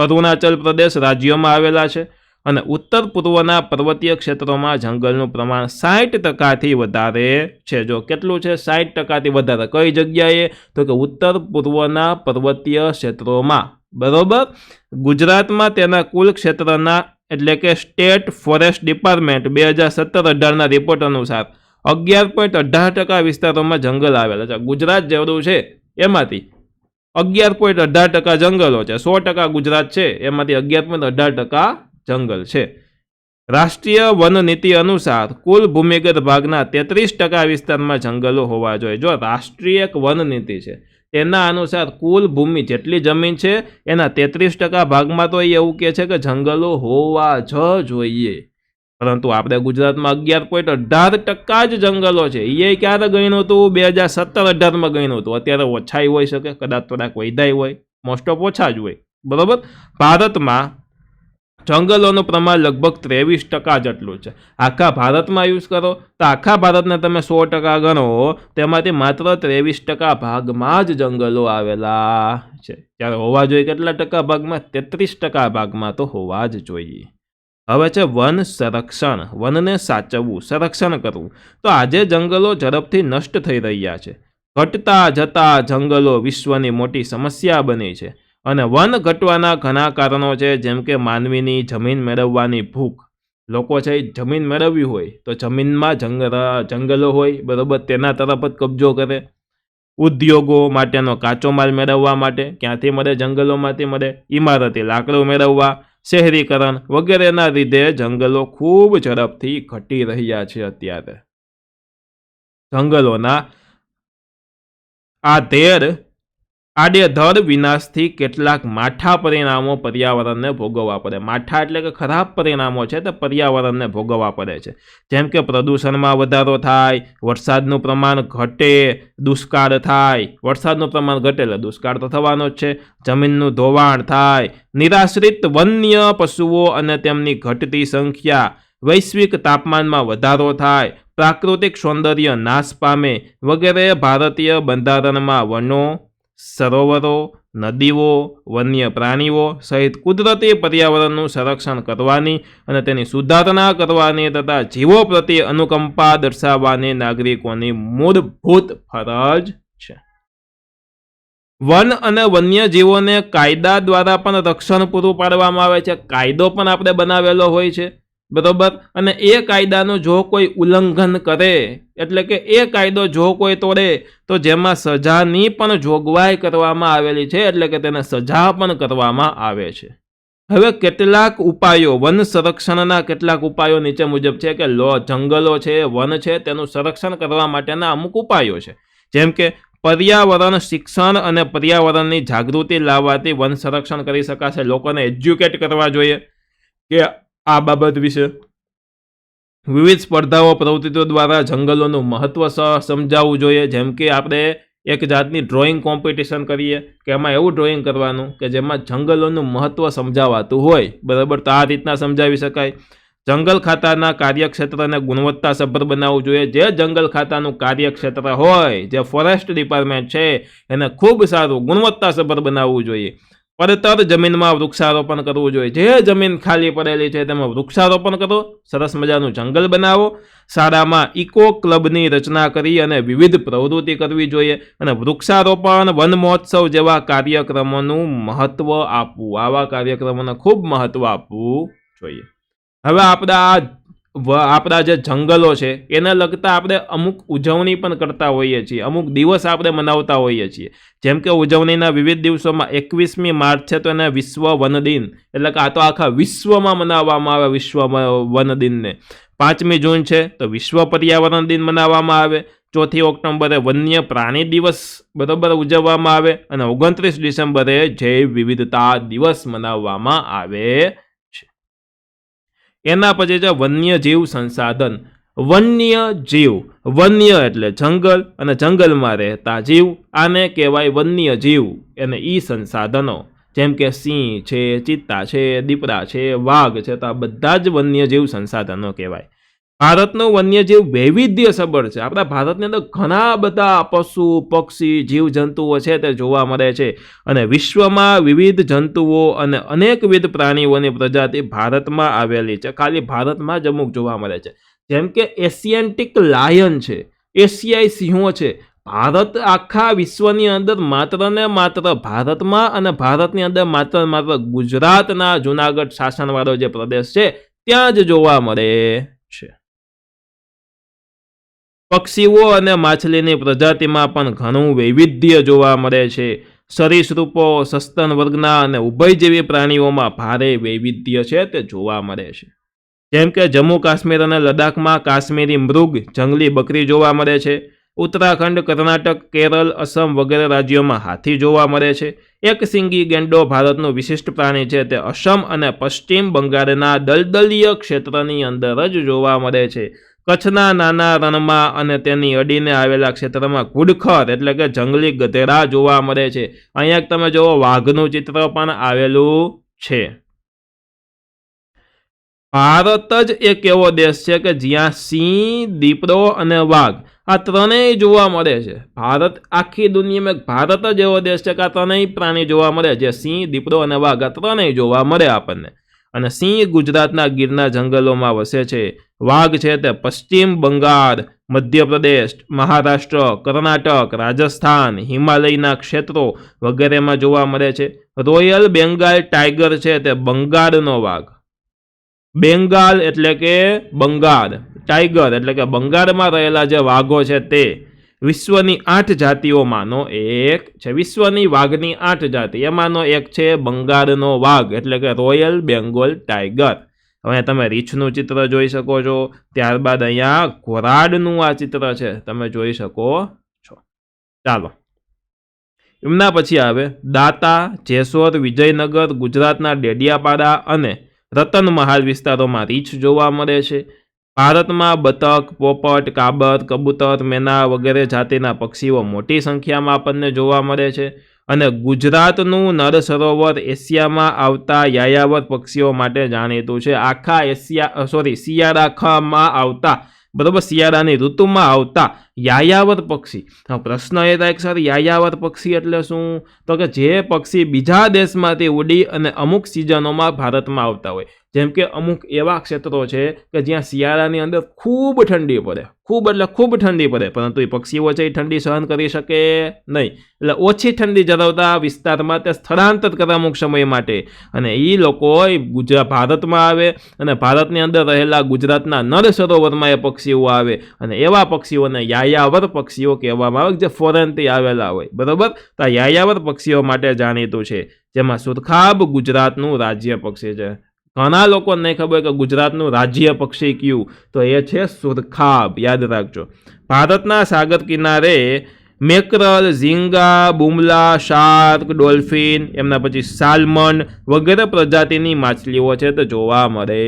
અરુણાચલ પ્રદેશ રાજ્યોમાં આવેલા છે અને ઉત્તર પૂર્વના પર્વતીય ક્ષેત્રોમાં જંગલનું પ્રમાણ 60%થી વધારે છે. જો કેટલું છે? 60%થી વધારે. કઈ જગ્યાએ? તો કે ઉત્તર પૂર્વના પર્વતીય ક્ષેત્રોમાં. બરોબર. ગુજરાતમાં તેના કુલ ક્ષેત્રના એટલે કે સ્ટેટ ફોરેસ્ટ ડિપાર્ટમેન્ટ 2017-18ના રિપોર્ટ અનુસાર 11.18% વિસ્તારોમાં જંગલ આવેલા છે. ગુજરાત જેવડું છે એમાંથી 11.18% જંગલો છે. 100% ગુજરાત છે એમાંથી 11.18% જંગલ છે. રાષ્ટ્રીય વન નીતિ અનુસાર કુલ ભૂમિગત ભાગના 33% વિસ્તારમાં જંગલો હોવા જોઈએ. જો રાષ્ટ્રીય વન નીતિ છે તેના અનુસાર કુલ ભૂમિ જેટલી જમીન છે એના 33% ભાગમાં તો એવું કહે છે કે જંગલો હોવા જ જોઈએ, પરંતુ આપણે ગુજરાતમાં 11.18% જ જંગલો છે. એ ક્યારે ગણ્યું હતું? 2017-18માં ગણ્યું હતું. અત્યારે ઓછાઈ હોઈ શકે, કદાચ થોડાક વધાઈ હોય, મોસ્ટ ઓફ ઓછા જ હોય. બરોબર. ભારતમાં જંગલોનું પ્રમાણ લગભગ 23% જેટલું છે. આખા ભારતમાં યુઝ કરો તો આખા ભારતને તમે 100% ગણો તેમાંથી માત્ર 23% ભાગમાં જ જંગલો આવેલા છે. ત્યારે હોવા જોઈએ કેટલા ટકા ભાગમાં? 33% ભાગમાં તો હોવા જ જોઈએ. હવે છે વન સંરક્ષણ. વનને સાચવવું, સંરક્ષણ કરવું. તો આજે જંગલો ઝડપથી નષ્ટ થઈ રહ્યા છે. ઘટતા જતા જંગલો વિશ્વની મોટી સમસ્યા બની છે અને વન ઘટવાના ઘણા કારણો છે, જેમ કે માનવીની જમીન મેળવવાની ભૂખ. લોકો છે જમીન મેળવવી હોય તો જમીનમાં જંગલો હોય, બરોબર, તેના તરફ જ કબજો કરે. ઉદ્યોગો માટેનો કાચો માલ મેળવવા માટે ક્યાંથી મળે? જંગલોમાંથી મળે. ઇમારતી લાકડું મેળવવા, શહેરીકરણ વગેરેના લીધે જંગલો ખૂબ ઝડપથી ઘટી રહ્યા છે. અત્યારે જંગલોના આડેધડ વિનાશથી કેટલાક માઠા પરિણામો પર્યાવરણને ભોગવવા પડે. માઠા એટલે કે ખરાબ પરિણામો છે તે પર્યાવરણને ભોગવવા પડે છે. જેમ કે પ્રદૂષણમાં વધારો થાય, વરસાદનું પ્રમાણ ઘટે, દુષ્કાળ થાય. વરસાદનું પ્રમાણ ઘટે એટલે દુષ્કાળ તો થવાનો જ છે. જમીનનું ધોવાણ થાય, નિરાશ્રિત વન્ય પશુઓ અને તેમની ઘટતી સંખ્યા, વૈશ્વિક તાપમાનમાં વધારો થાય, પ્રાકૃતિક સૌંદર્ય નાશ પામે વગેરે. ભારતીય બંધારણમાં વનો, સરોવરો, નદીઓ, વન્ય પ્રાણીઓ સહિત કુદરતી પર્યાવરણનું સંરક્ષણ કરવાની અને તેની સુધારણા કરવાની તથા જીવો પ્રત્યે અનુકંપા દર્શાવવાની નાગરિકોની મૂળભૂત ફરજ છે. વન અને વન્યજીવોને કાયદા દ્વારા પણ રક્ષણ પૂરું પાડવામાં આવે છે. કાયદો પણ આપણે બનાવેલો હોય છે, બરોબર. અને એ કાયદાનું જો કોઈ ઉલ્લંઘન કરે એટલે કે એ કાયદો જો કોઈ તોડે તો જેમાં સજાની પણ જોગવાઈ કરવામાં આવેલી છે, એટલે કે તેને સજા પણ કરવામાં આવે છે. હવે કેટલાક ઉપાયો, વન સંરક્ષણના કેટલાક ઉપાયો નીચે મુજબ છે કે જંગલો છે, વન છે, તેનું સંરક્ષણ કરવા માટેના અમુક ઉપાયો છે. જેમ કે પર્યાવરણ શિક્ષણ અને પર્યાવરણની જાગૃતિ લાવવાથી વન સંરક્ષણ કરી શકાશે. લોકોને એજ્યુકેટ કરવા જોઈએ કે આ બાબત વિશે. વિવિધ સ્પર્ધાઓ પ્રવૃત્તિઓ દ્વારા જંગલોનું મહત્વ સમજાવવું જોઈએ. જેમ કે આપણે એક જાતની ડ્રોઈંગ કોમ્પિટિશન કરીએ કે એમાં એવું ડ્રોઈંગ કરવાનું કે જેમાં જંગલોનું મહત્વ સમજાવાતું હોય, બરાબર. તો આ રીતના સમજાવી શકાય. જંગલ ખાતાના કાર્યક્ષેત્રને ગુણવત્તાસભર બનાવવું જોઈએ. જે જંગલ ખાતાનું કાર્યક્ષેત્ર હોય, જે ફોરેસ્ટ ડિપાર્ટમેન્ટ છે, એને ખૂબ સારું ગુણવત્તાસભર બનાવવું જોઈએ. પડતર જમીનમાં વૃક્ષારોપણ કરવું જોઈએ. જે જમીન ખાલી પડેલી છે તેમાં વૃક્ષારોપણ કરો, સરસ મજાનું જંગલ બનાવો. શાળામાં ઇકો ક્લબની રચના કરી અને વિવિધ પ્રવૃત્તિ કરવી જોઈએ અને વૃક્ષારોપણ, વન મહોત્સવ જેવા કાર્યક્રમોનું મહત્વ આપવું. આવા કાર્યક્રમોને ખૂબ મહત્વ આપવું જોઈએ. હવે આપણા જે જંગલો છે એને લગતા આપણે અમુક ઉજવણી પણ કરતા હોઈએ છીએ, અમુક દિવસ આપણે મનાવતા હોઈએ છીએ. જેમ કે ઉજવણીના વિવિધ દિવસોમાં 21મી માર્ચ છે તો એને વિશ્વ વન દિન, એટલે કે આ તો આખા વિશ્વમાં મનાવવામાં આવે વિશ્વ વન દિનને. 5મી જૂન છે તો વિશ્વ પર્યાવરણ દિન મનાવવામાં આવે. 4થી ઓક્ટોબરે વન્ય પ્રાણી દિવસ બરાબર ઉજવવામાં આવે અને 29 ડિસેમ્બરે જૈવ વિવિધતા દિવસ મનાવવામાં આવે. એના પછી છે વન્ય જીવ સંસાધન. વન્ય જીવ, વન્ય એટલે જંગલ અને જંગલમાં રહેતા જીવ, આને કહેવાય વન્ય જીવ. અને ઈ સંસાધનો જેમ કે સિંહ છે, ચિત્તા છે, દીપડા છે, વાઘ છે, તો આ બધા જ વન્ય જીવ સંસાધનો કહેવાય. ભારતનું વન્યજીવ વૈવિધ્ય સભર છે. આપણા ભારતની અંદર ઘણા બધા પશુ, પક્ષી, જીવજંતુઓ છે તે જોવા મળે છે અને વિશ્વમાં વિવિધ જંતુઓ અને અનેકવિધ પ્રાણીઓની પ્રજાતિ ભારતમાં આવેલી છે. ખાલી ભારતમાં જ અમુક જોવા મળે છે. જેમ કે એશિયાન્ટિક લાયન છે, એશિયાઈ સિંહો છે. ભારત આખા વિશ્વની અંદર માત્ર ને માત્ર ભારતમાં અને ભારતની અંદર માત્ર ગુજરાતના જૂનાગઢ શાસનવાળો જે પ્રદેશ છે ત્યાં જ જોવા મળે છે. પક્ષીઓ અને માછલીની પ્રજાતિમાં પણ ઘણું વૈવિધ્ય જોવા મળે છે. સરીસૃપો, સસ્તન વર્ગના અને ઉભયજીવી પ્રાણીઓમાં ભારે વૈવિધ્ય છે તે જોવા મળે છે. જેમ કે જમ્મુ કાશ્મીર અને લદ્દાખમાં કાશ્મીરી મૃગ, જંગલી બકરી જોવા મળે છે. ઉત્તરાખંડ, કર્ણાટક, કેરળ, અસમ વગેરે રાજ્યોમાં હાથી જોવા મળે છે. એક સિંગી ગેંડો ભારતનું વિશિષ્ટ પ્રાણી છે તે અસમ અને પશ્ચિમ બંગાળના દલદલીય ક્ષેત્રની અંદર જ જોવા મળે છે. કચ્છના નાના રણમાં અને તેની અડીને આવેલા ક્ષેત્રમાં ઘુડખર એટલે કે જંગલી ગધેડા જોવા મળે છે. અહીંયા તમે જુઓ વાઘનું ચિત્ર પણ આવેલું છે. ભારત જ એક એવો દેશ છે કે જ્યાં સિંહ, દીપડો અને વાઘ આ ત્રણેય જોવા મળે છે. ભારત આખી દુનિયામાં ભારત જ એવો દેશ છે કે આ ત્રણેય પ્રાણી જોવા મળે, જે સિંહ, દીપડો અને વાઘ આ ત્રણેય જોવા મળે આપણને. અને સિંહ ગુજરાતના ગીરના જંગલોમાં વસે છે. વાઘ છે તે પશ્ચિમ બંગાળ, મધ્યપ્રદેશ, મહારાષ્ટ્ર, કર્ણાટક, રાજસ્થાન, હિમાલયના ક્ષેત્રો વગેરેમાં જોવા મળે છે. રોયલ બેંગાલ ટાઈગર છે તે બંગાળનો વાઘ. બેંગાલ એટલે કે બંગાળ, ટાઈગર એટલે કે બંગાળમાં રહેલા જે વાઘો છે તે વિશ્વની 8 જાતિઓમાંનો એક છે. વિશ્વની વાઘની 8 જાતિ એમાંનો એક છે બંગાળનો વાઘ એટલે કે રોયલ બેંગોલ ટાઈગર. હવે તમે રીંછનું ચિત્ર જોઈ શકો છો. ત્યારબાદ અહીંયા ઘોરાડનું આ ચિત્ર છે તમે જોઈ શકો છો. ચાલો, એમના પછી આવે દાતા, જેસોર, વિજયનગર, ગુજરાતના ડેડિયાપાડા અને રતનમહાલ વિસ્તારોમાં રીંછ જોવા મળે છે. ભારતમાં બતક, પોપટ, કાબર, કબૂતર, મેના વગેરે જાતિના પક્ષીઓ મોટી સંખ્યામાં આપણને જોવા મળે છે. અને ગુજરાતનું નર સરોવર એશિયામાં આવતા યાયાવર પક્ષીઓ માટે જાણીતું છે. આખા શિયાળામાં આવતા, બરોબર, શિયાળાની ઋતુમાં આવતા યાયાવર પક્ષી. પ્રશ્ન એ થાય કે સર યાયાવર પક્ષી એટલે શું? તો કે જે પક્ષી બીજા દેશમાંથી ઉડી અને અમુક સિઝનોમાં ભારતમાં આવતા હોય. જેમ કે અમુક એવા ક્ષેત્રો છે કે જ્યાં શિયાળાની અંદર ખૂબ ઠંડી પડે, ખૂબ એટલે ખૂબ ઠંડી પડે, પરંતુ એ પક્ષીઓ છે એ ઠંડી સહન કરી શકે નહીં. એટલે ઓછી ઠંડી ધરાવતા વિસ્તારમાં તે સ્થળાંતર કરે અમુક સમય માટે, અને એ લોકો ભારતમાં આવે અને ભારતની અંદર રહેલા ગુજરાતના નર સરોવરમાં એ પક્ષીઓ આવે, અને એવા પક્ષીઓને યાયાવર પક્ષીઓ કહેવામાં આવે જે ફોરેનથી આવેલા હોય. બરાબર, તો આ યાયાવર પક્ષીઓ માટે જાણીતું છે, જેમાં સુરખાબ ગુજરાતનું રાજ્ય પક્ષી છે. ઘણા લોકોને નહીં ખબર કે ગુજરાતનું રાજ્ય પક્ષી કયું, તો એ છે સુરખાબ. યાદ રાખજો. ભારતના સાગર કિનારે મેકરલ, ઝીંગા, બુમલા, શાર્ક, ડોલ્ફિન, એમના પછી સાલ્મન વગેરે પ્રજાતિની માછલીઓ છે તે જોવા મળે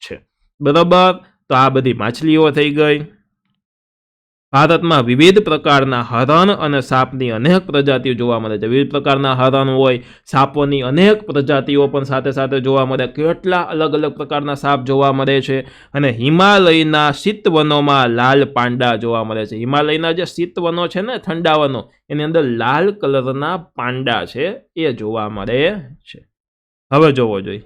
છે. બરાબર, તો આ બધી માછલીઓ થઈ ગઈ. ભારતમાં વિવિધ પ્રકારના હરણ અને સાપની અનેક પ્રજાતિઓ જોવા મળે છે. વિવિધ પ્રકારના હરણ હોય, સાપોની અનેક પ્રજાતિઓ પણ સાથે સાથે જોવા મળે. કેટલા અલગ અલગ પ્રકારના સાપ જોવા મળે છે. અને હિમાલયના શીતવનોમાં લાલ પાંડા જોવા મળે છે. હિમાલયના જે શીતવનો છે ને, ઠંડા વનો, એની અંદર લાલ કલરના પાંડા છે એ જોવા મળે છે. હવે જોવો જોઈએ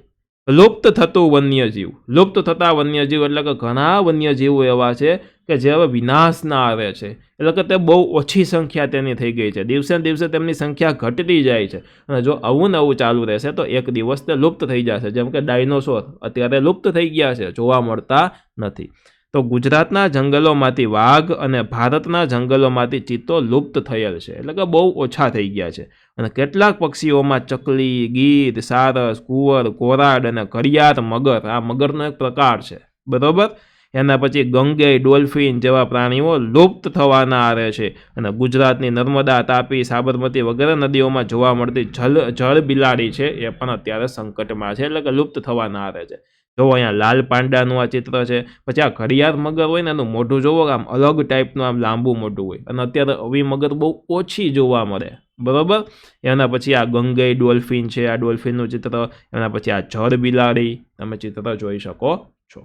લુપ્ત થતું વન્યજીવ. લુપ્ત થતા વન્યજીવ એટલે કે ઘણા વન્યજીવો એવા છે કે જે હવે વિનાશના આરે છે, એટલે કે તે બહુ ઓછી સંખ્યા તેની થઈ ગઈ છે. દિવસે ને દિવસે તેમની સંખ્યા ઘટતી જાય છે, અને જો આવું નવું ચાલુ રહેશે તો એક દિવસ તે લુપ્ત થઈ જશે. જેમ કે ડાયનોસોર અત્યારે લુપ્ત થઈ ગયા છે, જોવા મળતા નથી. તો ગુજરાતના જંગલોમાંથી વાઘ અને ભારતના જંગલોમાંથી ચિત્તો લુપ્ત થયેલ છે, એટલે કે બહુ ઓછા થઈ ગયા છે. અને કેટલાક પક્ષીઓમાં ચકલી, ગીધ, સારસ, કુંવર, કોરાડ અને ઘડિયાળ મગર, આ મગરનો એક પ્રકાર છે. બરાબર, એના પછી ગંગે, ડોલ્ફિન જેવા પ્રાણીઓ લુપ્ત થવાના આરે છે. અને ગુજરાતની નર્મદા, તાપી, સાબરમતી વગેરે નદીઓમાં જોવા મળતી જળ બિલાડી છે એ પણ અત્યારે સંકટમાં છે, એટલે કે લુપ્ત થવાના આરે છે. જો અહીંયા લાલ પાંડાનું આ ચિત્ર છે. પછી આ ઘડિયાળ મગર હોય ને, એનું મોઢું જોવો, આમ અલગ ટાઈપનું આમ લાંબુ મોઢું હોય, અને અત્યારે આવી મગર બહુ ઓછી જોવા મળે. બરાબર, એના પછી આ ગંગે ડોલ્ફિન છે, આ ડોલ્ફિનનું ચિત્ર. એના પછી આ જળ બિલાડી તમે ચિત્ર જોઈ શકો છો.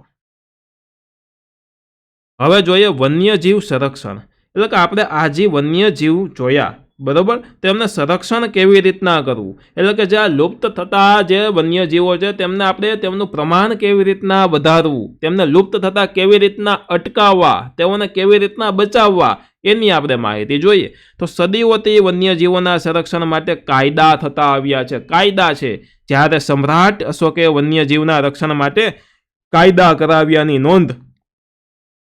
હવે જોઈએ વન્યજીવ સંરક્ષણ. એટલે કે આપણે આ જે વન્યજીવ જોયા, બરાબર, તેમને સંરક્ષણ કેવી રીતના કરવું, એટલે કે જે આ લુપ્ત થતા જે વન્યજીવો છે તેમને આપણે તેમનું પ્રમાણ કેવી રીતના વધારવું, તેમને લુપ્ત થતા કેવી રીતના અટકાવવા, તેઓને કેવી રીતના બચાવવા, એની આપણે માહિતી જોઈએ. તો સદીઓથી વન્યજીવોના સંરક્ષણ માટે કાયદા થતા આવ્યા છે. કાયદા છે, જ્યારે સમ્રાટ અશોકે વન્યજીવના રક્ષણ માટે કાયદા કરાવ્યાની નોંધ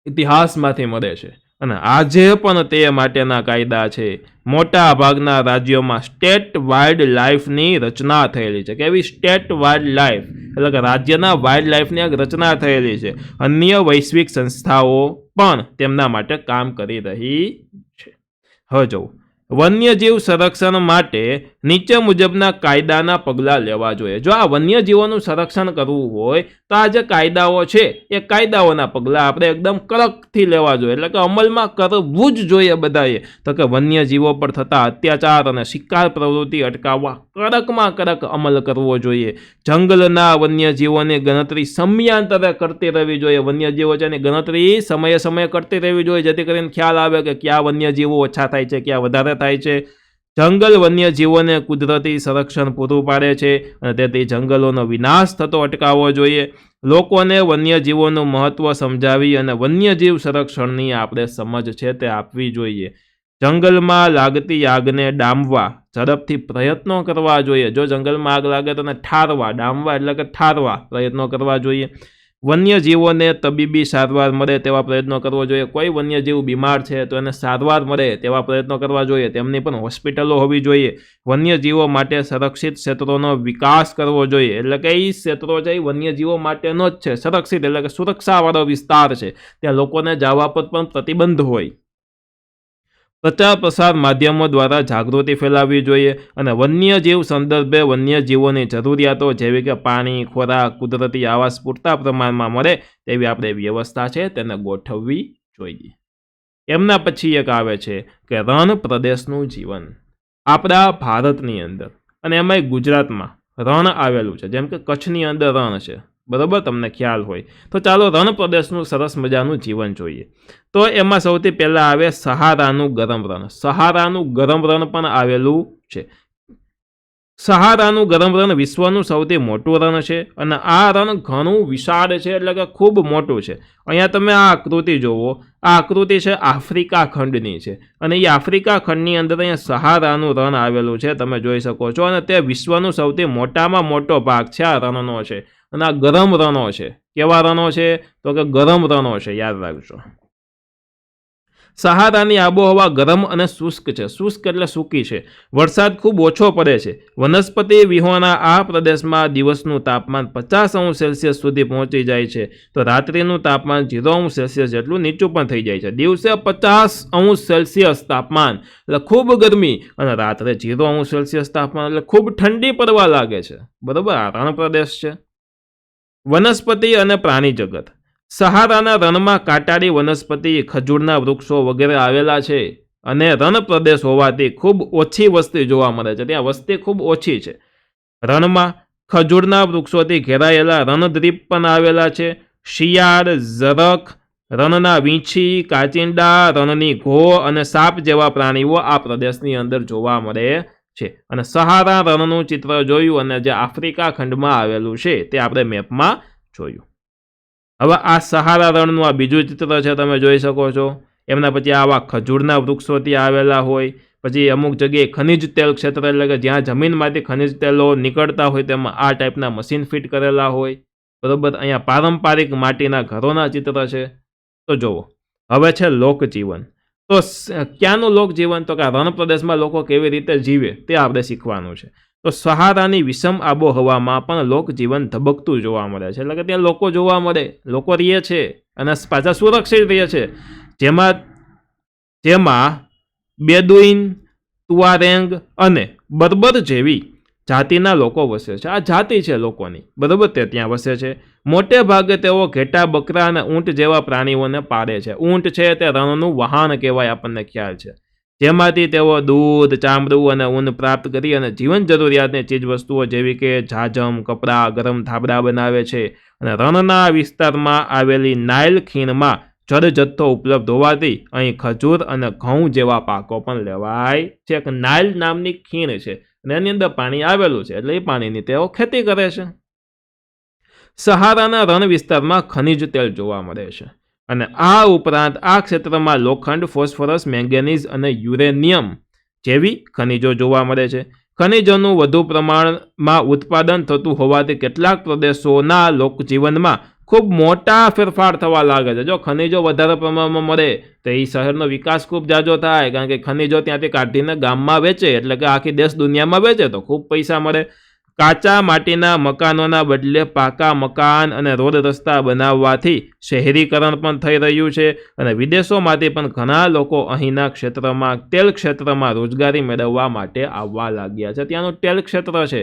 ઇતિહાસમાંથી મળે છે. અને આજે પણ તે માટેના કાયદા છે. મોટા ભાગના રાજ્યોમાં સ્ટેટ વાઇલ્ડ લાઈફની રચના થયેલી છે. કેવી? સ્ટેટ વાઇલ્ડ લાઈફ, એટલે કે રાજ્યના વાઇલ્ડ લાઈફની એક રચના થયેલી છે. અન્ય વૈશ્વિક સંસ્થાઓ પણ તેમના માટે કામ કરી રહી છે. હવે જોવું, વન્યજીવ સંરક્ષણ માટે નીચે મુજબના કાયદાના પગલાં લેવા જોઈએ. જો આ વન્યજીવોનું સંરક્ષણ કરવું હોય તો આ જે કાયદાઓ છે એ કાયદાઓના પગલાં આપણે એકદમ કડકથી લેવા જોઈએ, એટલે કે અમલમાં કરવું જ જોઈએ બધાએ. તો કે વન્યજીવો પર થતા અત્યાચાર અને શિકાર પ્રવૃત્તિ અટકાવવા કડકમાં કડક અમલ કરવો જોઈએ. જંગલના વન્યજીવોની ગણતરી સમયાંતરે કરતી રહેવી જોઈએ. વન્યજીવો છે એની ગણતરી સમયે સમયે કરતી રહેવી જોઈએ, જેથી કરીને ખ્યાલ આવે કે ક્યાં વન્યજીવો ઓછા થાય છે, ક્યાં વધારે થાય છે. જંગલ વન્યજીવોને કુદરતી સંરક્ષણ પૂરું પાડે છે, અને તેથી જંગલોનો વિનાશ થતો અટકાવવો જોઈએ. લોકોને વન્યજીવોનું મહત્વ સમજાવી અને વન્યજીવ સંરક્ષણની આપણે સમજ છે તે આપવી જોઈએ. જંગલમાં લાગતી આગને ડામવા ઝડપથી પ્રયત્નો કરવા જોઈએ. જો જંગલમાં આગ લાગે તો ઠારવા, ડામવા એટલે કે ઠારવા પ્રયત્નો કરવા જોઈએ. વન્યજીવોને તબીબી સારવાર મળે તેવા પ્રયત્નો કરવો જોઈએ. કોઈ વન્યજીવ બીમાર છે તો એને સારવાર મળે તેવા પ્રયત્નો કરવા જોઈએ. તેમની પણ હોસ્પિટલો હોવી જોઈએ. વન્યજીવો માટે સંરક્ષિત ક્ષેત્રોનો વિકાસ કરવો જોઈએ, એટલે કે એ ક્ષેત્રો છે એ વન્યજીવો માટેનો જ છે. સંરક્ષિત એટલે કે સુરક્ષાવાળો વિસ્તાર છે, ત્યાં લોકોને જવા પર પણ પ્રતિબંધ હોય. પ્રચાર પ્રસાર માધ્યમો દ્વારા જાગૃતિ ફેલાવવી જોઈએ, અને વન્યજીવ સંદર્ભે વન્યજીવોની જરૂરિયાતો જેવી કે પાણી, ખોરાક, કુદરતી આવાસ પૂરતા પ્રમાણમાં મળે તેવી આપણે વ્યવસ્થા છે તેને ગોઠવવી જોઈએ. એમના પછી એક આવે છે કે રણ પ્રદેશનું જીવન. આપણા ભારતની અંદર અને એમાંય ગુજરાતમાં રણ આવેલું છે, જેમ કે કચ્છની અંદર રણ છે, બરાબર, તમને ખ્યાલ હોય. તો ચાલો રણ પ્રદેશનું સરસ મજાનું જીવન જોઈએ. તો એમાં સૌથી પહેલાં આવે સહારાનું ગરમ રણ. સહારાનું ગરમ રણ પણ આવેલું છે. સહારાનું ગરમ રણ વિશ્વનું સૌથી મોટું રણ છે અને આ રણ ઘણું વિશાળ છે, એટલે કે ખૂબ મોટું છે. અહીંયા તમે આ આકૃતિ જુઓ, આ આકૃતિ છે આફ્રિકા ખંડની છે અને એ આફ્રિકા ખંડની અંદર અહીંયા સહારાનું રણ આવેલું છે, તમે જોઈ શકો છો. અને તે વિશ્વનું સૌથી મોટામાં મોટો ભાગ છે આ રણનો છે અને આ ગરમ રણો છે. કેવા રણો છે? તો કે ગરમ રણો છે, યાદ રાખજો. સહારાની આબોહવા ગરમ અને શુષ્ક છે. શુષ્ક એટલે સૂકી છે. વરસાદ ખૂબ ઓછો પડે છે. વનસ્પતિ વિહોણા આ પ્રદેશમાં દિવસનું તાપમાન 50°C સુધી પહોંચી જાય છે, તો રાત્રિનું તાપમાન 0°C જેટલું નીચું પણ થઈ જાય છે. દિવસે 50°C તાપમાન એટલે ખૂબ ગરમી અને રાત્રે 0°C તાપમાન એટલે ખૂબ ઠંડી પડવા લાગે છે. બરોબર, આ રણ પ્રદેશ છે. વનસ્પતિ અને પ્રાણી જગત. સહારાના રણમાં કાંટાળી વનસ્પતિ, ખજૂરના વૃક્ષો વગેરે આવેલા છે અને રણ પ્રદેશ હોવાથી ખૂબ ઓછી વસ્તી જોવા મળે છે. ત્યાં વસ્તી ખૂબ ઓછી છે. રણમાં ખજૂરના વૃક્ષોથી ઘેરાયેલા રણદ્વીપ પણ આવેલા છે. શિયાળ, ઝરખ, રણના વીંછી, કાચિંડા, રણની ઘો અને સાપ જેવા પ્રાણીઓ આ પ્રદેશની અંદર જોવા મળે છે. અને સહારા રણનું ચિત્ર જોયું અને જે આફ્રિકા ખંડમાં આવેલું છે તે આપણે મેપમાં જોયું. હવે આ સહારા રણનું આ બીજું ચિત્ર છે, તમે જોઈ શકો છો. એમના પછી આવા ખજૂરના વૃક્ષોથી આવેલા હોય. પછી અમુક જગ્યાએ ખનિજ તેલ ક્ષેત્ર, એટલે કે જ્યાં જમીનમાંથી ખનિજ તેલો નીકળતા હોય તેમાં આ ટાઈપના મશીન ફિટ કરેલા હોય. બરોબર, અહીંયા પારંપરિક માટીના ઘરોના ચિત્ર છે. તો જુઓ, હવે છે લોકજીવન. તો ક્યાંનું લોકજીવન? તો કે રણ પ્રદેશમાં લોકો કેવી રીતે જીવે તે આપણે શીખવાનું છે. તો સહારાની વિષમ આબોહવામાં પણ લોકજીવન ધબકતું જોવા મળે છે, એટલે કે ત્યાં લોકો જોવા મળે, લોકો રહે છે અને પાછા સુરક્ષિત રહે છે. જેમાં બેદુઈન, તુઆરેંગ અને બર્બર જેવી જાતિના લોકો વસે છે. આ જાતિ છે લોકોની, બરોબર, તે ત્યાં વસે છે. મોટે ભાગે તેઓ ઘેટા, બકરા અને ઊંટ જેવા પ્રાણીઓને પાળે છે. ઊંટ છે તે રણનું વહાણ કહેવાય, આપણને ખ્યાલ છે. જેમાંથી તેઓ દૂધ, ચામડું અને ઊન પ્રાપ્ત કરી અને જીવન જરૂરિયાતની ચીજ વસ્તુઓ જેવી કે જાજમ, કપડાં, ગરમ ધાબળા બનાવે છે. અને રણના વિસ્તારમાં આવેલી નાઇલ ખીણમાં જળ જથ્થો ઉપલબ્ધ હોવાથી અહીં ખજૂર અને ઘઉં જેવા પાકો પણ લેવાય છે. એક નાઇલ નામની ખીણ છે અને એની અંદર પાણી આવેલું છે, એટલે એ પાણીની તેઓ ખેતી કરે છે. સહારાના રણ વિસ્તારમાં ખનિજ તેલ જોવા મળે છે અને આ ઉપરાંત આ ક્ષેત્રમાં લોખંડ, ફોસ્ફરસ, મેંગેનીઝ અને યુરેનિયમ જેવી ખનિજો જોવા મળે છે. ખનિજોનું વધુ પ્રમાણમાં ઉત્પાદન થતું હોવાથી કેટલાક પ્રદેશોના લોકજીવનમાં ખૂબ મોટા ફેરફાર થવા લાગે છે. જો ખનિજો વધારે પ્રમાણમાં મળે તો એ શહેરનો વિકાસ ખૂબ જાજો થાય, કારણ કે ખનિજો ત્યાંથી કાઢીને ગામમાં વેચે, એટલે કે આખી દેશ દુનિયામાં વેચે તો ખૂબ પૈસા મળે. કાચા માટીના મકાનોના બદલે પાકા મકાન અને રોડ રસ્તા બનાવવાથી શહેરીકરણ પણ થઈ રહ્યું છે અને વિદેશોમાંથી પણ ઘણા લોકો અહીંના ક્ષેત્રમાં, તેલ ક્ષેત્રમાં રોજગારી મેળવવા માટે આવવા લાગ્યા છે. ત્યાંનું તેલ ક્ષેત્ર છે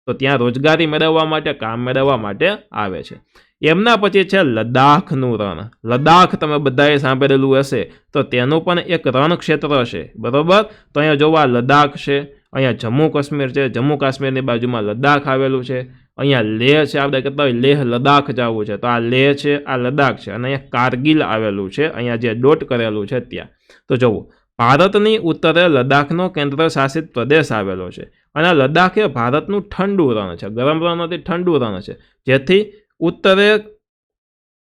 તો ત્યાં રોજગારી મેળવવા માટે, કામ મેળવવા માટે આવે છે. એમના પછી છે લદ્દાખનું રણ. લદ્દાખ તમે બધાએ સાંભળેલું હશે, તો તેનું પણ એક રણ ક્ષેત્ર છે, બરોબર. તો અહીંયા જોવા લદ્દાખ છે, અહીંયા જમ્મુ કાશ્મીર છે, જમ્મુ કાશ્મીરની બાજુમાં લદ્દાખ આવેલું છે. અહીંયા લેહ છે, આપણે કહેતા હોય લેહ લદ્દાખ જવું છે, તો આ લેહ છે, આ લદ્દાખ છે. અને અહીંયા કારગિલ આવેલું છે, અહીંયા જે ડોટ કરેલું છે ત્યાં. તો જુઓ, ભારતની ઉત્તરે લદ્દાખનો કેન્દ્ર શાસિત પ્રદેશ આવેલો છે અને લદ્દાખ એ ભારતનું ઠંડુ રણ છે, ગરમ રણ નથી, ઠંડુ રણ છે. જેથી ઉત્તરે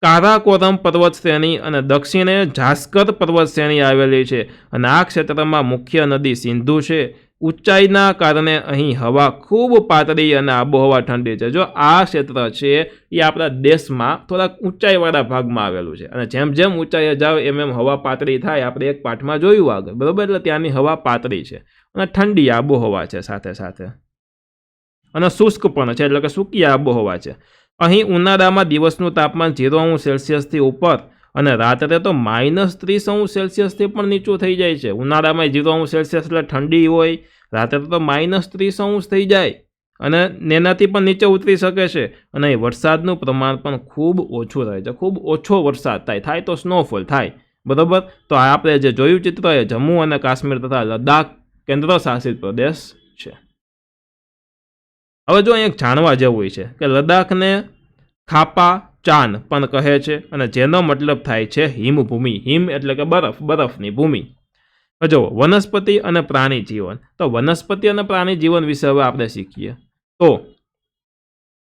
કારાકોરમ પર્વત શ્રેણી અને દક્ષિણે જાસ્કર પર્વત શ્રેણી આવેલી છે અને આ ક્ષેત્રમાં મુખ્ય નદી સિંધુ છે. ઊંચાઈના કારણે અહીં હવા ખૂબ પાતળી અને આબોહવા ઠંડી છે. જો આ ક્ષેત્ર છે એ આપણા દેશમાં થોડાક ઊંચાઈવાળા ભાગમાં આવેલું છે અને જેમ જેમ ઊંચાઈએ જાવ એમ એમ હવા પાતળી થાય. આપણે એક પાઠમાં જોયું આગળ, બરોબર. એટલે ત્યાંની હવા પાતળી છે અને ઠંડી આબોહવા છે સાથે સાથે, અને શુષ્ક પણ છે, એટલે કે સૂકી આબોહવા છે. અહીં ઉનાળામાં દિવસનું તાપમાન 0°C ઉપર અને રાત્રે તો -30°C પણ નીચું થઈ જાય છે. ઉનાળામાં 0°C એટલે ઠંડી હોય, રાત્રે તો -30° થઈ જાય અને એનાથી પણ નીચે ઉતરી શકે છે. અને વરસાદનું પ્રમાણ પણ ખૂબ ઓછું રહે છે, ખૂબ ઓછો વરસાદ થાય તો સ્નોફોલ થાય, બરોબર. તો આપણે જે જોયું ચિત્ર એ જમ્મુ અને કાશ્મીર તથા લદ્દાખ કેન્દ્ર શાસિત પ્રદેશ છે. હવે જો અહીંયા જાણવા જેવું છે કે લદ્દાખને ખાપા ચાન પણ કહે છે અને જેનો મતલબ થાય છે હિમભૂમિ. હિમ એટલે કે બરફ, બરફની ભૂમિ. જો વનસ્પતિ અને પ્રાણી જીવન, તો વનસ્પતિ અને પ્રાણી જીવન વિશે હવે આપણે શીખીએ. તો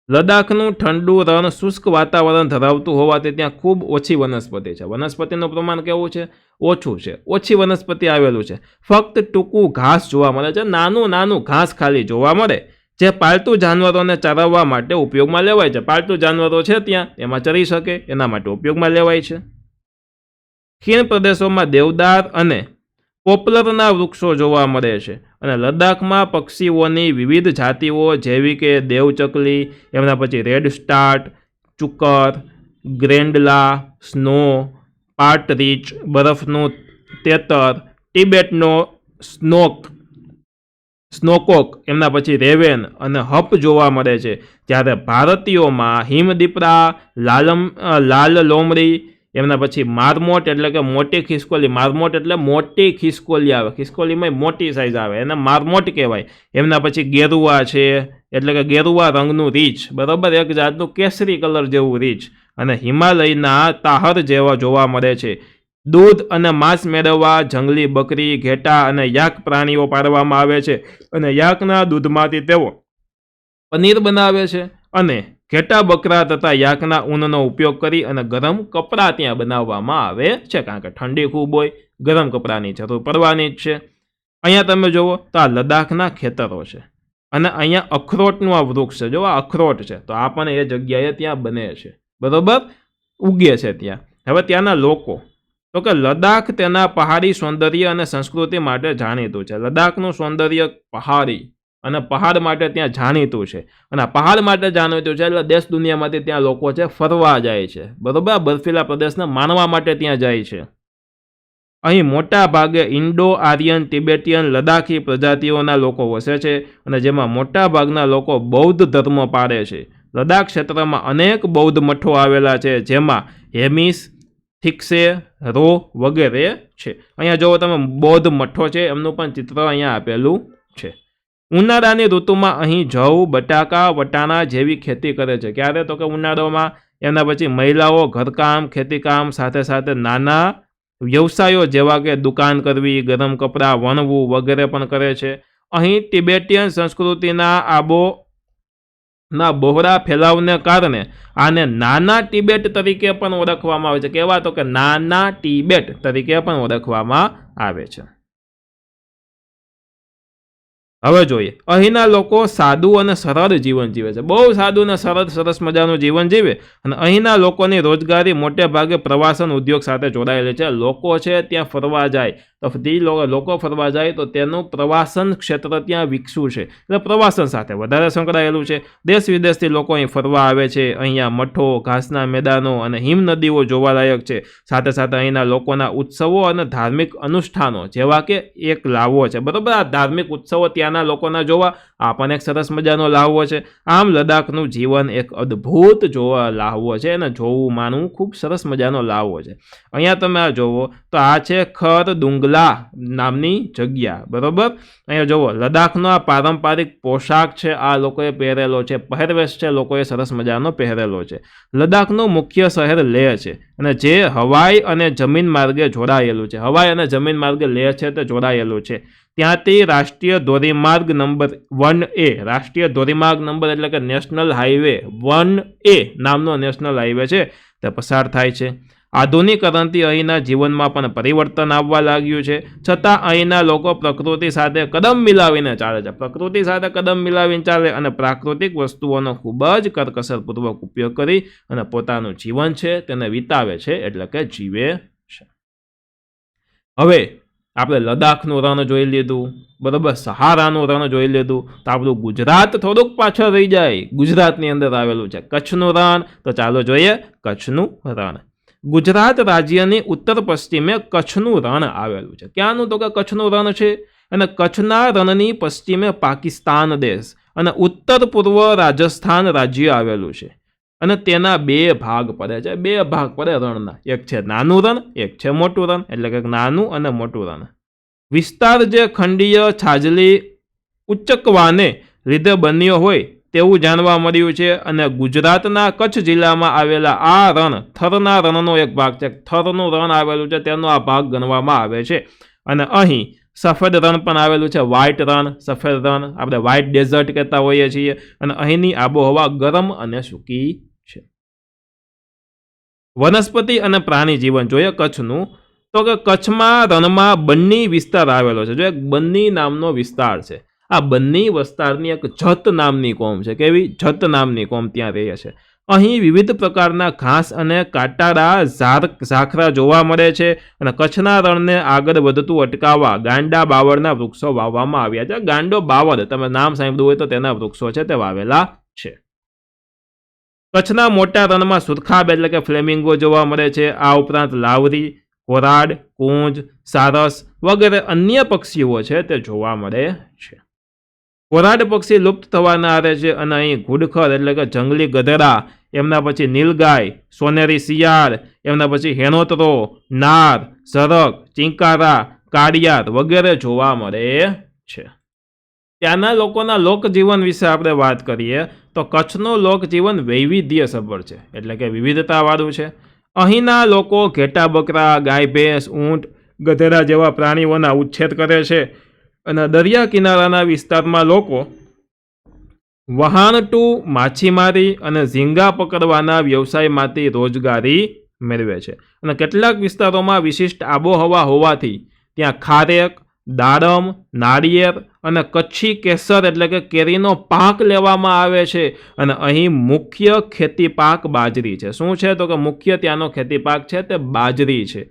લદ્દાખનું ઠંડુ રણ શુષ્ક વાતાવરણ ધરાવતું હોવાથી ત્યાં ખૂબ ઓછી વનસ્પતિ છે. વનસ્પતિનું પ્રમાણ કેવું છે? ઓછું છે. ઓછી વનસ્પતિ આવેલું છે. ફક્ત ટૂંકું ઘાસ જોવા મળે છે. નાનું ઘાસ ખાલી જોવા મળે, જે પાલતુ જાનવરોને ચરાવવા માટે ઉપયોગમાં લેવાય છે. પાલતુ જાનવરો છે ત્યાં, એમાં ચરી શકે એના માટે ઉપયોગમાં લેવાય છે. ખીણ પ્રદેશોમાં દેવદાર અને પોપલરના વૃક્ષો જોવા મળે છે. અને લદ્દાખમાં પક્ષીઓની વિવિધ જાતિઓ જેવી કે દેવચકલી, એમના પછી રેડ સ્ટાર્ટ, ચુકર, ગ્રેન્ડલા, સ્નો, પાર્ટરીચ, બરફનું તેતર, ટિબેટનો સ્નોકોક, એમના પછી રેવેન અને હપ જોવા મળે છે. જ્યારે ભારતીયોમાં હિમદીપડા, લાલ લોમડી, એમના પછી મારમોટ એટલે કે મોટી ખિસકોલી. મારમોટ એટલે મોટી ખિસકોલી આવે, ખિસકોલીમાં મોટી સાઇઝ આવે, એને મારમોટ કહેવાય. એમના પછી ગેરુવા છે, એટલે કે ગેરુવા રંગનું રીંછ, બરાબર, એક જાતનું કેસરી કલર જેવું રીંછ. અને હિમાલયના તાહર જેવા જોવા મળે છે. દૂધ અને માંસ મેળવવા જંગલી બકરી, ઘેટા અને યાક પ્રાણીઓ પાળવામાં આવે છે. અને યાકના દૂધમાંથી તેઓ પનીર બનાવે છે. અને ઘેટા, બકરા તથા યાકના ઊનનો ઉપયોગ કરી અને ગરમ કપડાં ત્યાં બનાવવામાં આવે છે. કારણ કે ઠંડી ખૂબ હોય, ગરમ કપડાની જરૂર પડવાની જ છે. અહીંયા તમે જુઓ તો આ લદ્દાખના ખેતરો છે. અને અહીંયા અખરોટનું આ વૃક્ષ છે. જો આ અખરોટ છે, તો આ પણ એ જગ્યાએ ત્યાં બને છે, બરોબર, ઉગે છે ત્યાં. હવે ત્યાંના લોકો, તો કે લદ્દાખ તેના પહાડી સૌંદર્ય અને સંસ્કૃતિ માટે જાણીતું છે. લદ્દાખનું સૌંદર્ય પહાડી અને પહાડ માટે ત્યાં જાણીતું છે. અને પહાડ માટે જાણીતું છે એટલે દેશ દુનિયામાંથી ત્યાં લોકો છે ફરવા જાય છે, બરોબર. બર્ફીલા પ્રદેશને માણવા માટે ત્યાં જાય છે. અહીં મોટા ભાગે ઇન્ડો આર્યન, તિબેટિયન, લદ્દાખી પ્રજાતિઓના લોકો વસે છે. અને જેમાં મોટા ભાગના લોકો બૌદ્ધ ધર્મ પાળે છે. લદ્દાખ ક્ષેત્રમાં અનેક બૌદ્ધ મઠો આવેલા છે, જેમાં હેમિસ, થિક્સે, રો વગેરે છે. અહીંયા જુઓ તમે, બૌદ્ધ મઠો છે, એમનું પણ ચિત્ર અહીંયા આપેલું છે. ઉનાળાની ઋતુમાં અહીં જવ, બટાકા, વટાણા જેવી ખેતી કરે છે. ક્યારે? તો કે ઉનાળામાં. એના પછી મહિલાઓ ઘરકામ, ખેતીકામ સાથે સાથે નાના વ્યવસાયો જેવા કે દુકાન કરવી, ગરમ કપડાં વણવું વગેરે પણ કરે છે. અહીં તિબેટિયન સંસ્કૃતિના બહોળા ફેલાવને કારણે આને નાના તિબેટ તરીકે પણ ઓળખવામાં આવે છે. કહેવા તો કે નાના તિબેટ તરીકે પણ ઓળખવામાં આવે છે. હવે જોઈએ, અહીંના લોકો સાદું અને સરળ જીવન જીવે છે. બહુ સાદું અને સરળ, સરસ મજાનું જીવન જીવે. અને અહીંના લોકોની રોજગારી મોટે ભાગે પ્રવાસન ઉદ્યોગ સાથે જોડાયેલી છે. લોકો છે ત્યાં ફરવા જાય, તો લોકો ફરવા જાય તો તેનું પ્રવાસન ક્ષેત્ર ત્યાં વિકસ્યું છે, એટલે પ્રવાસન સાથે વધારે સંકળાયેલું છે. દેશ વિદેશથી લોકો અહીં ફરવા આવે છે. અહીંયા મઠો, ઘાસના મેદાનો અને હિમ નદીઓ જોવાલાયક છે. સાથે સાથે અહીંના લોકોના ઉત્સવો અને ધાર્મિક અનુષ્ઠાનો જેવા કે એક લાવો છે, બરાબર. આ ધાર્મિક ઉત્સવો ત્યાંના લોકોના જોવા, આ પણ એક સરસ મજાનો લાહવો છે. આમ લદ્દાખનું જીવન એક અદ્ભુત જોવા લાહવો છે અને જોવું માનવું ખૂબ સરસ મજાનો લાહવો છે. અહીંયા તમે આ જોવો તો આ છે ખરદુંગલા નામની જગ્યા, બરોબર. અહીંયા જોવો, લદ્દાખનો આ પારંપરિક પોશાક છે, આ લોકોએ પહેરેલો છે, પહેરવેશ છે, લોકોએ સરસ મજાનો પહેરેલો છે. લદ્દાખનું મુખ્ય શહેર લેહ છે, અને જે હવાઈ અને જમીન માર્ગે જોડાયેલું છે. હવાઈ અને જમીન માર્ગે લેહ છે તે જોડાયેલું છે. ત્યાંથી રાષ્ટ્રીય ધોરીમાર્ગ નંબર 1A, રાષ્ટ્રીય ધોરીમાર્ગ નંબર એટલે કે નેશનલ હાઈવે 1A નામનો નેશનલ હાઈવે છે તે પસાર થાય છે. આધુનિકરણથી અહીંના જીવનમાં પણ પરિવર્તન આવવા લાગ્યું છે. છતાં અહીંના લોકો પ્રકૃતિ સાથે કદમ મિલાવીને ચાલે છે. પ્રકૃતિ સાથે કદમ મિલાવીને ચાલે અને પ્રાકૃતિક વસ્તુઓનો ખૂબ જ કરકસરપૂર્વક ઉપયોગ કરી અને પોતાનું જીવન છે તેને વિતાવે છે, એટલે કે જીવે છે. હવે આપણે લદ્દાખનું રણ જોઈ લીધું, બરાબર, સહારાનું રણ જોઈ લીધું. તો આપણું ગુજરાત થોડુંક પાછળ રહી જાય. ગુજરાતની અંદર આવેલું છે કચ્છનું રણ. તો ચાલો જોઈએ કચ્છનું રણ. ગુજરાત રાજ્યની ઉત્તર પશ્ચિમે કચ્છનું રણ આવેલું છે. ક્યાંનું? તો કે કચ્છનું રણ છે. અને કચ્છના રણની પશ્ચિમે પાકિસ્તાન દેશ અને ઉત્તર પૂર્વ રાજસ્થાન રાજ્ય આવેલું છે. અને તેના બે ભાગ પડે છે. બે ભાગ પડે રણના. એક છે નાનું રણ, એક છે મોટું રણ, એટલે કે નાનું અને મોટું રણ. વિસ્તાર જે ખંડીય છાજલી ઉચ્ચકવાને લીધે બન્યો હોય તેવું જાણવા મળ્યું છે. અને ગુજરાતના કચ્છ જિલ્લામાં આવેલા આ રણ થરના રણનો એક ભાગ છે. થરનું રણ આવેલું છે તેનો આ ભાગ ગણવામાં આવે છે. અને અહીં સફેદ રણ પણ આવેલું છે, વ્હાઇટ રણ, સફેદ રણ, આપણે વ્હાઇટ ડેઝર્ટ કહેતા હોઈએ છીએ. અને અહીંની આબોહવા ગરમ અને સૂકી છે. વનસ્પતિ અને પ્રાણી જીવન જોઈએ કચ્છનું, તો કે કચ્છમાં રણમાં બન્ની વિસ્તાર આવેલો છે. જો એક બન્ની નામનો વિસ્તાર છે. આ બન્ની વિસ્તારની એક જત નામની કોમ છે. કેવી? જત નામની કોમ ત્યાં રહે છે. અહીં વિવિધ પ્રકારના ઘાસ અને કાંટાળા ઝાખરા જોવા મળે છે. અને કચ્છના રણને આગળ વધતું અટકાવવા ગાંડા બાવળના વૃક્ષો વાવવામાં આવ્યા છે. ગાંડો બાવળ તમે નામ સાંભળ્યું હોય તો તેના વૃક્ષો છે તે વાવેલા છે. કચ્છના મોટા રણમાં સુરખાબ એટલે કે ફ્લેમિંગો જોવા મળે છે. આ ઉપરાંત લાવરી, ઘોરાડ, કુંજ, સારસ વગેરે અન્ય પક્ષીઓ છે તે જોવા મળે છે. ઘોરાડ પક્ષી લુપ્ત થવાના આરે છે અને અહીં ઘુડખર એટલે કે જંગલી ગધેડા, એમના પછી નીલગાય, સોનેરી શિયાળ, એમના પછી હેણોતરો, નાર, ઝરખ, ચિંકારા, કાળિયાર વગેરે જોવા મળે છે. ત્યાંના લોકોના લોકજીવન વિશે આપણે વાત કરીએ તો કચ્છનું લોકજીવન વૈવિધ્યસભર છે, એટલે કે વિવિધતાવાળું છે. અહીંના લોકો ઘેટા બકરા, ગાય ભેંસ, ઊંટ, ગધેડા જેવા પ્રાણીઓના ઉછેર કરે છે. અને દરિયા કિનારાના વિસ્તારમાં લોકો વહાણટું, માછીમારી અને ઝીંગા પકડવાના વ્યવસાયમાંથી રોજગારી મેળવે છે. અને કેટલાક વિસ્તારોમાં વિશિષ્ટ આબોહવા હોવાથી ત્યાં ખારેક, દાડમ, નાળિયેર અને કચ્છી કેસર એટલે કે કેરીનો પાક લેવામાં આવે છે. અને અહીં મુખ્ય ખેતી પાક બાજરી છે. શું છે? તો કે મુખ્ય ત્યાંનો ખેતી પાક છે તે બાજરી છે.